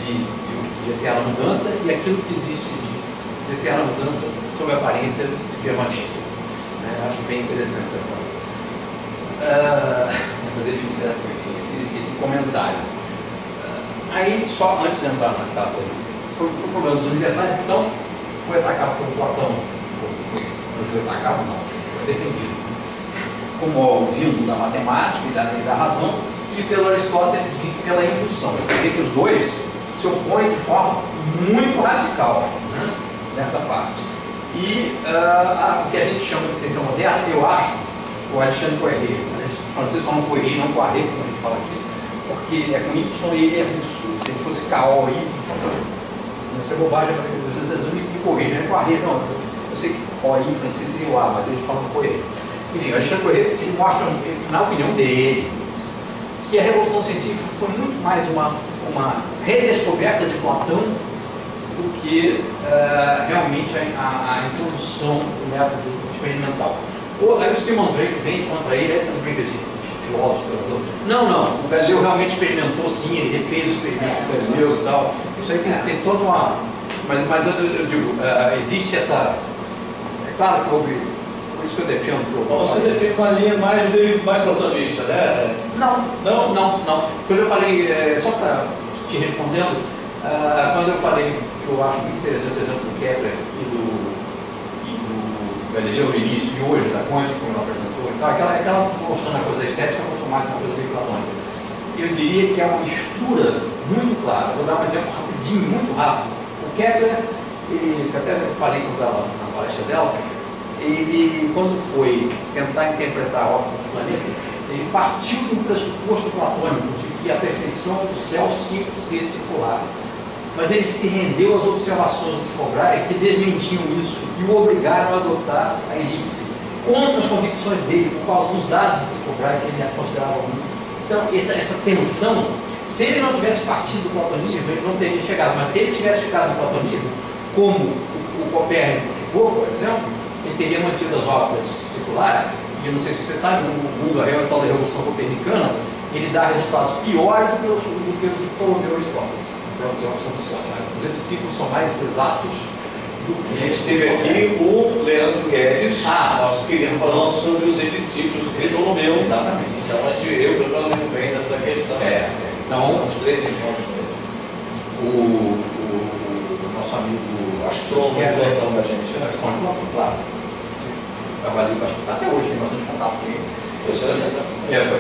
B: de eterna mudança e aquilo que existe de eterna mudança sob a aparência de permanência. Acho bem interessante essa definição, esse comentário. Aí, só antes de entrar na etapa do problema dos universais, então, foi atacado por Platão, não foi atacado, não, foi defendido como vindo da matemática e da razão, e pelo Aristóteles pela indução. Você vê que os dois se opõem de forma muito radical, né, nessa parte. E o que a gente chama de ciência moderna, eu acho, o Alexandre Poiré, os franceses falam Poiré e não Poiré, como a gente fala aqui, porque é com Y e ele é russo. Se ele fosse K-O-I, isso é bobagem, às vezes me corrigem, não é Poiré, não. Eu sei que O-I em francês seria o A, mas eles falam Poiré. Enfim, o Alexandre Poiré, ele mostra, na opinião dele, que a Revolução Científica foi muito mais uma redescoberta de Platão do que realmente a introdução do método experimental. Aí o Stephen Drake vem contra ele, essas brigas de filósofos, não, o Galileu realmente experimentou sim, ele refez o experimento do Galileu e tal. Isso aí tem toda uma... Mas eu digo, existe essa... É claro que houve... Por isso que eu defendo...
A: Você defende uma linha mais platonista, né?
B: Não. Quando eu falei, só para te respondendo, quando eu falei que eu acho muito interessante o exemplo do Kepler e do Galileu no início e hoje, da Conte, como ele apresentou, então, aquela mostrando a coisa estética, mostrou mais uma coisa bem platônica. Eu diria que é uma mistura muito clara. Vou dar um exemplo rapidinho, muito rápido. O Kepler, até falei com ela na palestra dela, ele, quando foi tentar interpretar a órbita dos planetas, ele partiu do pressuposto platônico de que a perfeição dos céus tinha que ser circular. Mas ele se rendeu às observações do Tycho Brahe que desmentiam isso e o obrigaram a adotar a elipse, contra as convicções dele, por causa dos dados do Tycho Brahe que ele considerava muito. Então, essa tensão, se ele não tivesse partido do platonismo, ele não teria chegado. Mas se ele tivesse ficado no platonismo, como o Copérnico ficou, por exemplo, ele teria mantido as órbitas circulares. E eu não sei se você sabe, o mundo, a tal da Revolução Copernicana, ele dá resultados piores do que os de Ptolomeu Aristóteles. Os episcículos são mais exatos do que...
A: A gente teve aqui o Leandro Guedes, nosso querido, falando sobre os episcículos de Ptolomeu.
B: Exatamente.
A: Então, eu pelo menos bem dessa questão.
B: Então,
A: os três irmãos dele.
B: O nosso amigo
A: astrônomo da gente,
B: né? São claro. Trabalhei bastante, até hoje tem bastante contato com ele.
A: Você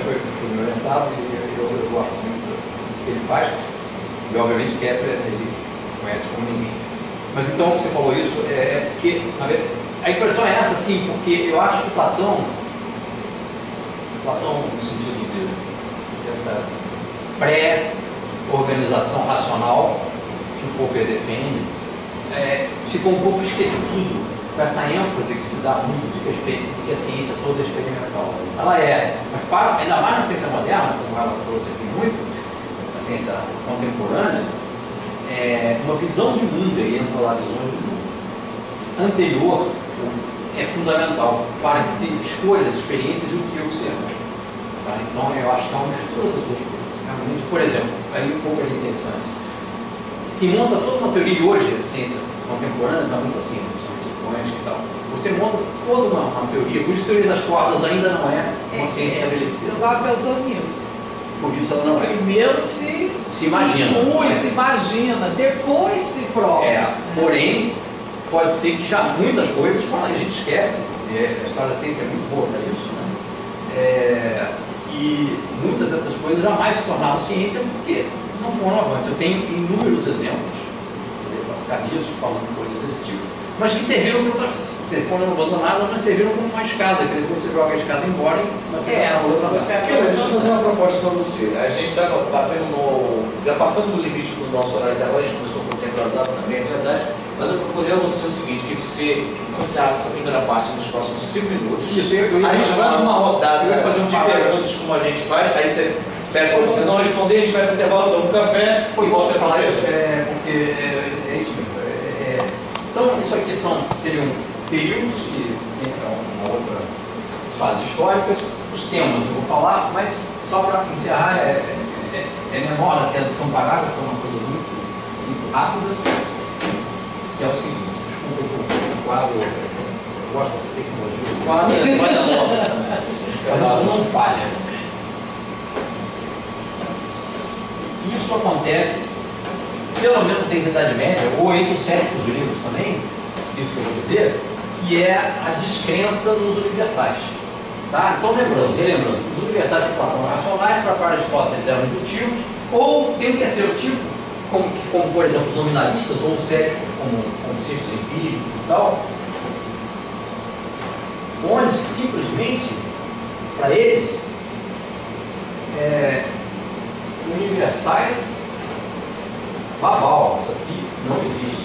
B: foi me orientado e eu gosto muito do que ele faz. E obviamente Kepler ele conhece como ninguém. Mas então você falou isso, porque a impressão é essa sim, porque eu acho que Platão no sentido dessa pré-organização racional que o Popper defende, ficou um pouco esquecido com essa ênfase que se dá muito de que a ciência toda é experimental. Ela mas ainda mais na ciência moderna, como ela trouxe aqui muito, a ciência contemporânea, uma visão de mundo, e entra lá visões de mundo anterior é fundamental para que se escolha as experiências e o que observa. Tá? Então eu acho que é uma mistura das duas coisas. Realmente, por exemplo, aí um pouco interessante. Se monta toda uma teoria, e hoje a ciência contemporânea está muito assim, e tal. Você monta toda uma teoria, por isso a teoria das cordas ainda não é uma ciência estabelecida.
C: Eu estava pensando nisso.
B: Por isso ela não é.
C: Primeiro se
B: imagina.
C: Se imagina, depois se prova.
B: Porém, pode ser que já muitas coisas, a gente esquece, a história da ciência é muito boa para isso, né? E muitas dessas coisas jamais se tornaram ciência porque não foram avante. Eu tenho inúmeros exemplos, para ficar dias falando coisas desse tipo. Mas que serviram para outra, foram abandonadas, mas serviram como uma escada, que depois você joga a escada embora e você vai para outra lugar.
A: Deixa eu fazer uma proposta para você. A gente está batendo já passando do limite do nosso horário de agora, a gente começou um pouquinho atrasado também, é verdade, mas eu procurei a você o seguinte, que você começasse essa primeira parte nos próximos 5 minutos.
B: Isso,
A: a gente faz uma rodada de perguntas como a gente faz, aí você peça para você não responder, a gente vai para o intervalo, toma um café
B: e você falar isso, porque é isso mesmo. Então, isso aqui são seriam períodos que tem uma outra fase histórica. Os temas eu vou falar, mas só para encerrar, é menor até do que um parágrafo, é uma coisa muito rápida, que é o seguinte, desculpa o quadro, eu gosto dessa tecnologia.
A: O quadro é falha nossa também.
B: O quadro não falha. Isso acontece, pelo menos desde a Idade Média, ou entre os céticos gregos também, isso que eu vou dizer, que é a descrença nos universais. Tá? Então, relembrando, os universais de Platão eram racionais, para Aristóteles eram indutivos, ou tem um terceiro tipo, como por exemplo os nominalistas, ou os céticos, como cientistas empíricos e tal, onde simplesmente, para eles, universais, babau, isso aqui não existe.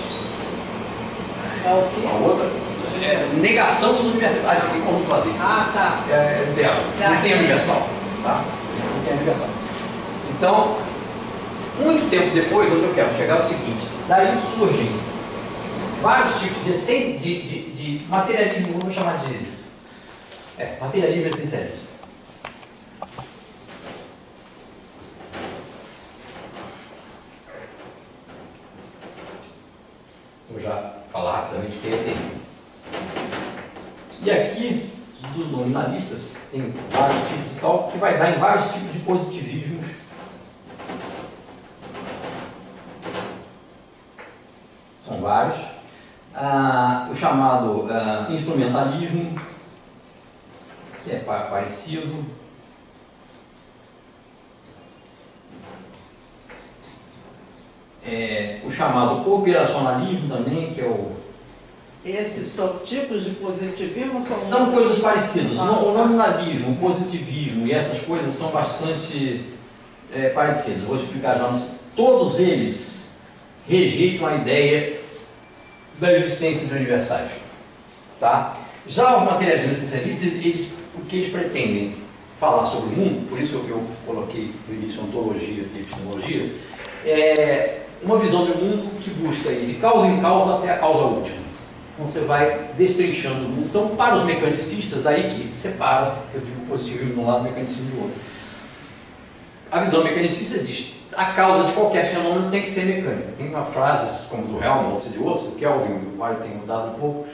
C: É o quê?
B: A outra negação dos universais. Isso aqui como fazer?
C: Ah, tá.
B: É zero. Não tem universal. Tá? Não tem universal. Então, muito tempo depois, onde eu quero chegar é o seguinte: daí surgem vários tipos de materialismo, vamos chamar de materialismo essencialista. Vou já falar rapidamente o que é terrível. E aqui, dos nominalistas, tem vários tipos e tal, que vai dar em vários tipos de positivismos. São vários. O chamado instrumentalismo, que é parecido. O chamado operacionalismo também, que é o...
C: Esses são tipos de positivismo?
B: São coisas parecidas. O nominalismo, o positivismo e essas coisas são bastante parecidas. Vou explicar já. Todos eles rejeitam a ideia da existência de universais. Tá? Já os materialistas essencialistas, o que eles pretendem falar sobre o mundo, por isso eu coloquei no início ontologia e epistemologia, é uma visão de mundo que busca ir de causa em causa até a causa última. Então você vai destrinchando o mundo. Então, para os mecanicistas, daí que separa, eu digo positivismo de um lado e mecanicismo do outro. A visão mecanicista diz: a causa de qualquer fenômeno tem que ser mecânica. Tem uma frase como do Helmholtz de Osso, que Kelvin, agora tem mudado um pouco,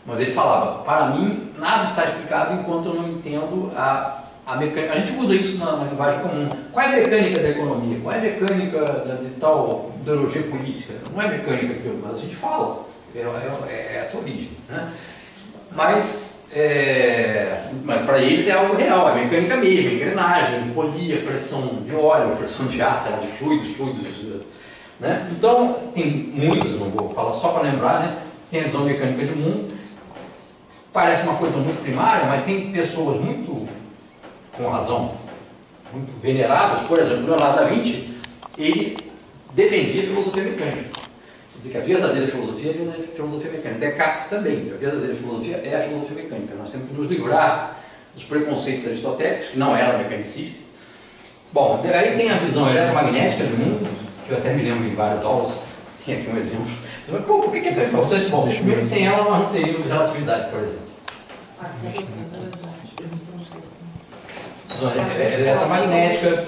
B: mas ele falava: para mim, nada está explicado enquanto eu não entendo a mecânica. A gente usa isso na linguagem comum. Qual é a mecânica da economia? Qual é a mecânica de tal ideologia política? Não é mecânica aquilo, mas a gente fala. É essa a origem. Né? Mas para eles é algo real, é mecânica mesmo, engrenagem, polia, pressão de óleo, pressão de ar, sei lá, de fluidos. Né? Então, tem muitas, não vou falar só para lembrar, né? Tem a visão mecânica de mundo, parece uma coisa muito primária, mas tem pessoas muito, com razão, muito veneradas. Por exemplo, Leonardo da Vinci, ele defendia a filosofia mecânica. Quer dizer que a verdadeira filosofia é a filosofia mecânica. Descartes também, a verdadeira filosofia é a filosofia mecânica. Nós temos que nos livrar dos preconceitos aristotélicos, que não era mecanicista. Bom, aí tem a visão eletromagnética do mundo, que eu até me lembro em várias aulas, tem aqui um exemplo. Pô, por que é tão importante? Bom, simplesmente sem ela nós não teríamos relatividade, por exemplo. Eletromagnética,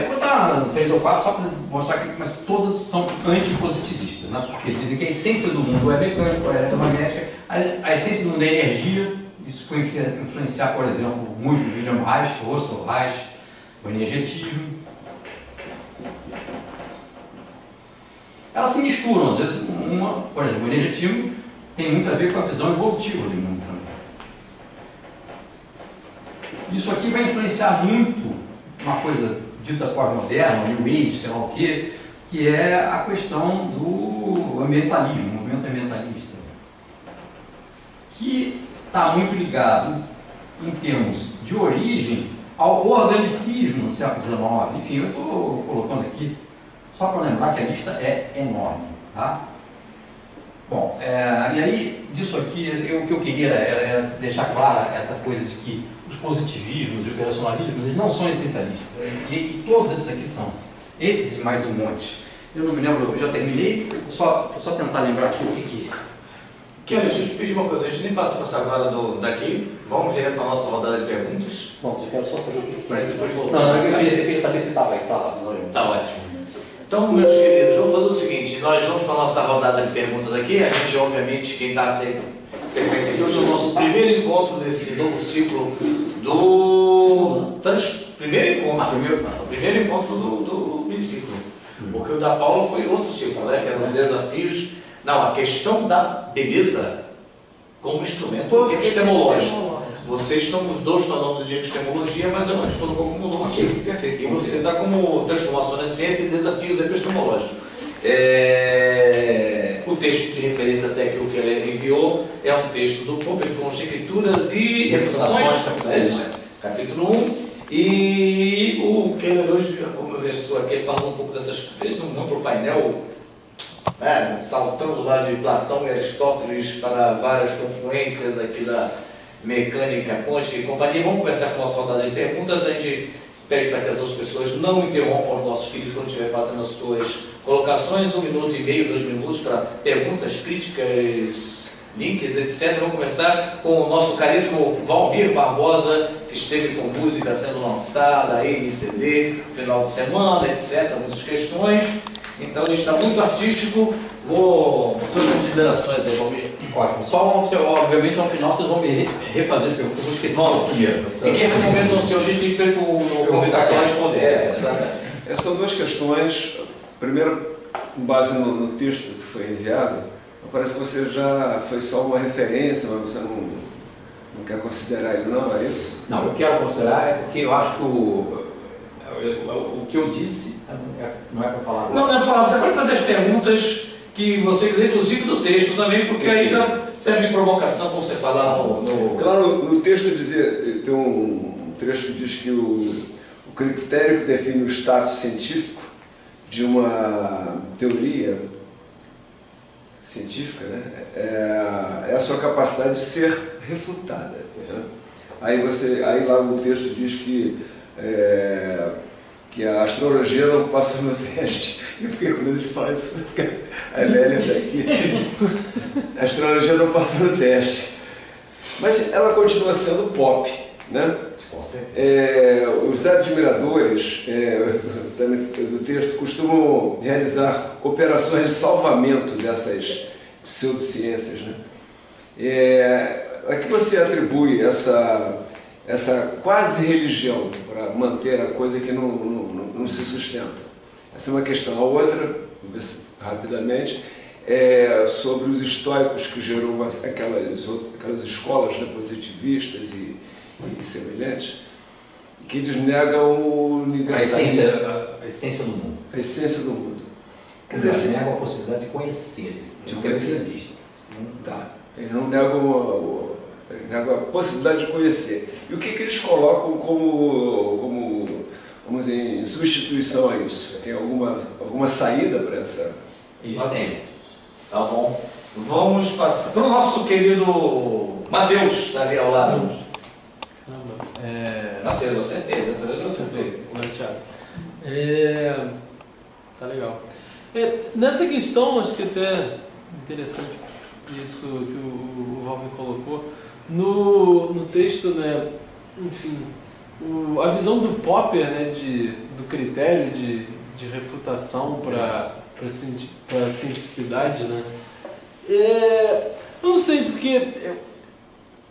B: vou botar 3 ou 4 só para mostrar que, mas todas são antipositivistas, né? Porque dizem que a essência do mundo é mecânica, é eletromagnética, a essência do mundo é energia. Isso foi influenciar, por exemplo, muito William Reich, Russell Reich, o energetismo. Elas se misturam, às vezes, por exemplo, o energetismo tem muito a ver com a visão evolutiva do mundo também. Isso aqui vai influenciar muito uma coisa dita pós-moderna, New Age, sei lá o quê, que é a questão do ambientalismo, o movimento ambientalista, que está muito ligado, em termos de origem, ao organicismo no século XIX. Enfim, eu estou colocando aqui só para lembrar que a lista é enorme. Tá? Bom, e aí, disso aqui, o que eu queria era deixar clara essa coisa de que os positivismos e o operacionalismos, eles não são essencialistas. E todos esses aqui são. Esses e mais um monte. Eu não me lembro, eu já terminei, vou só tentar lembrar aqui o que é.
A: Kelly, deixa eu te pedir uma coisa, a gente nem passa agora daqui, vamos direto para a nossa rodada de perguntas.
B: Bom, eu quero só saber o que
A: Para depois voltar.
B: Não, eu queria saber se estava aí, tá lá,
A: Tá ótimo. Então, meus queridos, vamos fazer o seguinte, nós vamos para a nossa rodada de perguntas aqui, a gente, obviamente, quem está sequência aqui, hoje é o nosso primeiro encontro desse novo ciclo do... Primeiro encontro do miniciclo. Porque o da Paula foi outro ciclo, né? Que eram os desafios. Não, a questão da beleza como instrumento epistemológico. Vocês estão os dois falando de epistemologia, mas eu estou colocou como novo ciclo.
B: Perfeito.
A: E você está como transformação na ciência e desafios epistemológicos. O texto de referência até que o que ele enviou é um texto do Popper, Conjecturas e Refutações, capítulo 1. E o Keller hoje começou aqui falando um pouco dessas, fez um amplo painel, né, saltando lá de Platão e Aristóteles para várias confluências aqui da mecânica quântica e companhia. Vamos começar com a nossa rodada de perguntas. A gente pede para que as outras pessoas não interrompam os nossos filhos quando estiver fazendo as suas colocações. 1 minuto e meio, 2 minutos para perguntas, críticas, links, etc. Vamos começar com o nosso caríssimo Valmir Barbosa, que esteve com música sendo lançada aí em CD, final de semana, etc. Muitas questões. Então ele está muito artístico. Suas considerações aí, Valmir.
B: Ótimo. Só, obviamente, ao final vocês vão me refazer as perguntas, eu vou esquecer primeiro.
A: E que esse momento no seu dia a gente espera que o convidado responder. Exatamente.
D: Essas são duas questões. Primeiro, com base no texto que foi enviado, parece que você já foi só uma referência, mas você não quer considerar ele, não? É isso?
B: Não, eu quero considerar, porque eu acho que o que eu disse não é para falar.
A: Não é para falar, você pode fazer as perguntas que você quiser, inclusive do texto também, porque aí já serve de provocação para você falar no...
D: Claro, no texto tem um trecho que diz que o critério que define o status científico de uma teoria científica, né, é a sua capacidade de ser refutada. Né? Aí lá no texto diz que a astrologia não passou no teste. E porque quando a gente fala isso, a Lélia está aqui. A astrologia não passou no teste. Mas ela continua sendo pop, né? Os admiradores do texto costumam realizar operações de salvamento dessas pseudociências, né? A que você atribui essa quase religião para manter a coisa que não se sustenta? Essa é uma questão. A outra, rapidamente, é sobre os estoicos que gerou aquelas escolas, né, positivistas e semelhantes, que eles negam o universalismo.
B: A essência do mundo.
D: A essência do mundo.
B: Quer dizer, eles negam a possibilidade de conhecer isso. De conhecer existe.
D: Tá. Eles não negam a possibilidade de conhecer. E o que eles colocam como vamos dizer, em substituição a isso? Tem alguma saída para essa?
B: Isso tem.
A: Tá bom. Vamos passar para o nosso querido Matheus, está ali ao lado. Matheus, eu acertei. Dessa vez eu acertei.
E: Thiago. Tá legal. Nessa questão, acho que até interessante isso que o Valmir colocou. No texto, né, enfim, a visão do Popper, né, do critério de refutação para a cientificidade, né, eu não sei, porque...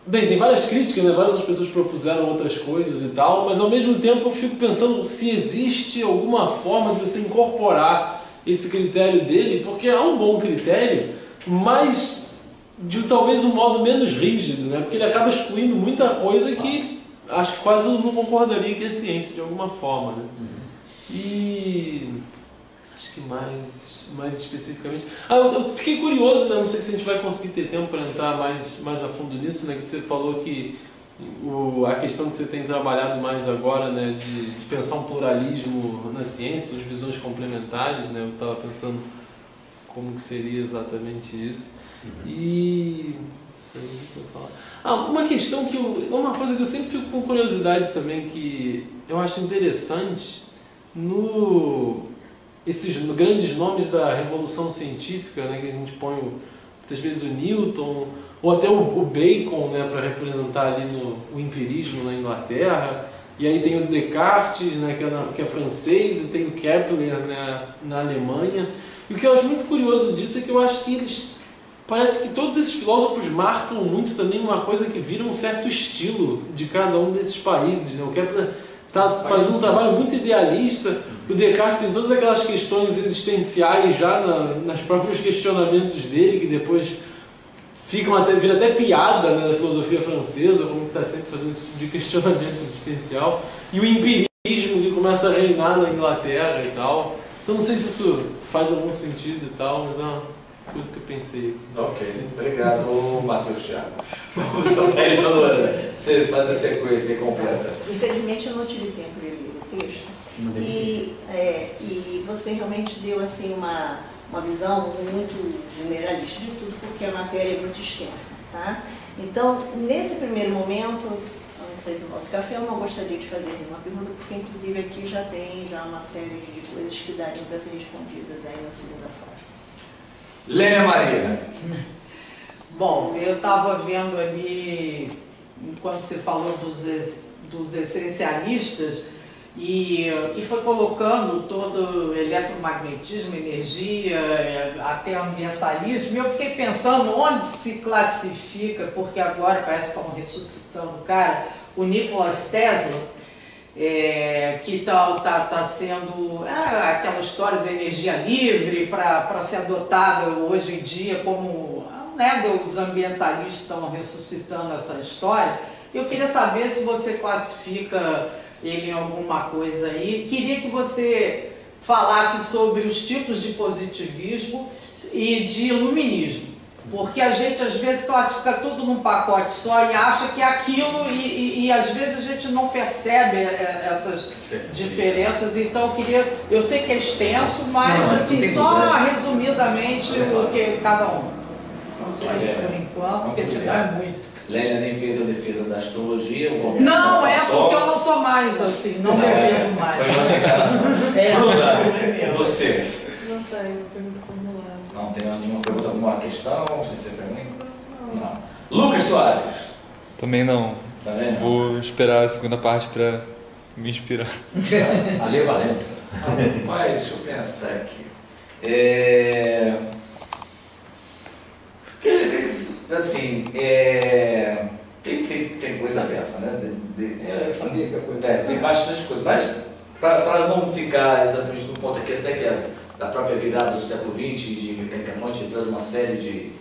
E: Bem, tem várias críticas, né? Várias outras pessoas propuseram outras coisas e tal, mas ao mesmo tempo eu fico pensando se existe alguma forma de você incorporar esse critério dele, porque é um bom critério, mas de talvez um modo menos rígido, né? Porque ele acaba excluindo muita coisa que acho que quase todo mundo concordaria que é ciência de alguma forma, né? E acho que mais especificamente... eu fiquei curioso, né? Não sei se a gente vai conseguir ter tempo para entrar mais a fundo nisso, né? Que você falou que a questão que você tem trabalhado mais agora, né? De pensar um pluralismo na ciência, as visões complementares, né? Eu estava pensando como que seria exatamente isso. E... não sei o que eu vou falar. Uma questão uma coisa que eu sempre fico com curiosidade também, que eu acho interessante esses grandes nomes da revolução científica, né, que a gente põe muitas vezes o Newton, ou até o Bacon, né, para representar ali o empirismo na Inglaterra. E aí tem o Descartes, né, que é francês, e tem o Kepler, né, na Alemanha. E o que eu acho muito curioso disso é que eu acho que parece que todos esses filósofos marcam muito também uma coisa que vira um certo estilo de cada um desses países, né? O Kepler está fazendo um trabalho muito idealista, o Descartes tem todas aquelas questões existenciais já nos próprios questionamentos dele, que depois vira até piada, né, da filosofia francesa, como que está sempre fazendo esse tipo de questionamento existencial, e o empirismo que começa a reinar na Inglaterra e tal. Então não sei se isso faz algum sentido e tal, mas é uma coisa que eu pensei.
A: Ok, obrigado, Matheus Thiago. Vamos para a Eleonora, você faz a sequência completa.
F: Infelizmente eu não tive tempo de ler o texto. E você realmente deu assim uma visão muito generalista de tudo, porque a matéria é muito extensa, tá? Então, nesse primeiro momento, não sei do nosso café, eu não gostaria de fazer nenhuma pergunta, porque inclusive aqui já tem uma série de coisas que dariam para ser respondidas aí na segunda fase.
A: Lélia Maria.
C: Bom, eu estava vendo ali, enquanto você falou dos essencialistas, e foi colocando todo eletromagnetismo, energia, até ambientalismo, e eu fiquei pensando onde se classifica, porque agora parece que estão ressuscitando o cara, o Nikola Tesla, que está sendo aquela história da energia livre para ser adotada hoje em dia, como, né, os ambientalistas estão ressuscitando essa história. Eu queria saber se você classifica ele em alguma coisa aí. Queria que você falasse sobre os tipos de positivismo e de iluminismo, porque a gente às vezes classifica tudo num pacote só e acha que é aquilo e às vezes a gente não percebe essas diferenças. Então eu sei que é extenso, mas assim, só resumidamente o que cada um. Não sei isso por enquanto, porque senão é muito.
A: Lélia nem fez a defesa da astrologia.
C: Não, porque eu não sou mais assim, não defendo mais.
A: Foi uma declaração.
C: Bruna,
A: você?
F: Não tenho pergunta formulada.
A: Não tem nenhuma pergunta, alguma questão? Se você para mim? Não. Lucas Soares?
G: Também não.
A: Tá vendo?
G: Vou esperar a segunda parte para me inspirar.
A: Ali valeu. Mas deixa eu pensar aqui. Assim, tem coisa dessa, né?
B: Eu sabia que a coisa
A: tem bastante coisa, mas para não ficar exatamente no ponto aqui, até que é da própria virada do século XX, de mecânica quântica, ele traz uma série de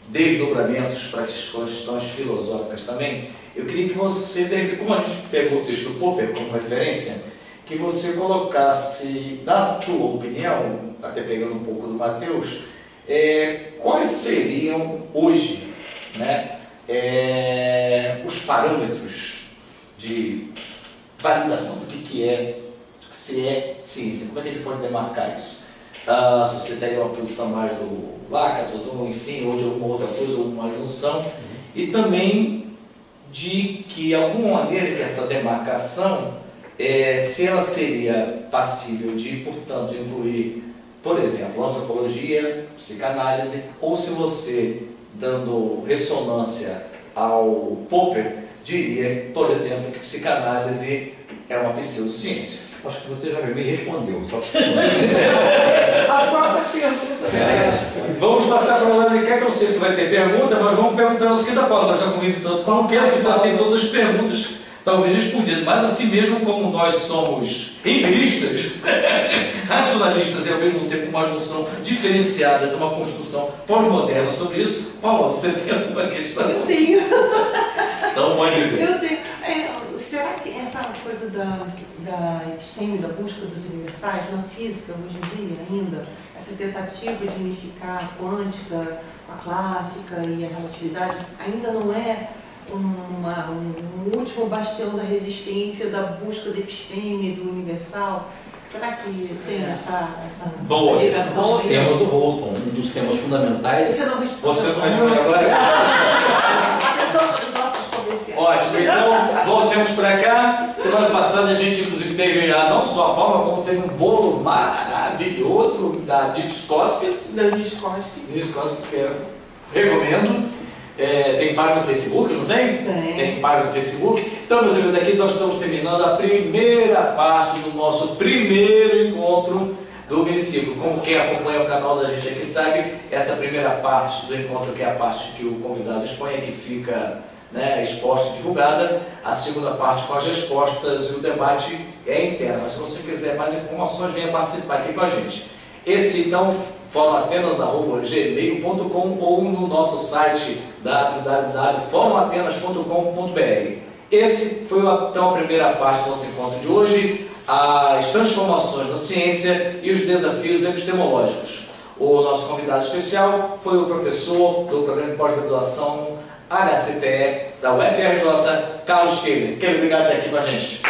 A: desdobramentos para questões filosóficas também. Eu queria que você, como a gente pegou o texto do Popper como referência, que você colocasse, na tua opinião, até pegando um pouco do Matheus, quais seriam hoje, né, os parâmetros de validação do que é, se é ciência? Como é que ele pode demarcar isso? Se você teria uma posição mais do Lakatos, ou enfim, ou de alguma outra coisa, ou uma junção, e também de que, alguma maneira, que essa demarcação, se ela seria passível de, portanto, incluir, por exemplo, antropologia, psicanálise, ou se você, dando ressonância ao Popper, diria, por exemplo, que psicanálise é uma pseudociência.
B: Acho que você já me respondeu, só
C: a própria pergunta.
A: Vamos passar para o lado quer que eu sei se vai ter pergunta, mas vamos perguntar o seguinte, Paulo, nós já convivemos tanto como quer, então tem todas as perguntas talvez respondidas, mas assim mesmo como nós somos empiristas, racionalistas e ao mesmo tempo uma junção diferenciada de uma construção pós-moderna sobre isso, Paulo, você tem alguma questão?
F: Eu tenho.
A: Então, mande ver.
F: Eu tenho. Será que essa coisa da episteme, da busca dos universais, na física, hoje em dia ainda, essa tentativa de unificar a quântica, a clássica e a relatividade, ainda não é um último bastião da resistência da busca da episteme, do universal? Será que tem essa ligação?
B: Os temas do Holton, um dos temas fundamentais.
F: Você não responde.
A: Você não responde agora?
F: Atenção para os nossos comerciais.
A: Ótimo, então voltemos para cá. Semana passada a gente inclusive teve não só a Paula, como teve um bolo maravilhoso da Nils Koskes.
F: Da Nils Koskes.
A: Nils Koskes, que é recomendo. Tem página no Facebook, não tem? Tem página no Facebook. Então, meus amigos, aqui nós estamos terminando a primeira parte do nosso primeiro encontro do miniciclo. Como quem acompanha o canal da gente aqui sabe, essa primeira parte do encontro, que é a parte que o convidado expõe, que fica, né, exposta e divulgada. A segunda parte com as respostas e o debate é interno. Mas se você quiser mais informações, venha participar aqui com a gente. Esse, então, fórumatenas@gmail.com ou no nosso site www.fórumatenas.com.br. Esse foi então a primeira parte do nosso encontro de hoje, as transformações na ciência e os desafios epistemológicos. O nosso convidado especial foi o professor do programa de pós-graduação HCTE da UFRJ, Carlos Keller. Keller, obrigado por estar aqui com a gente.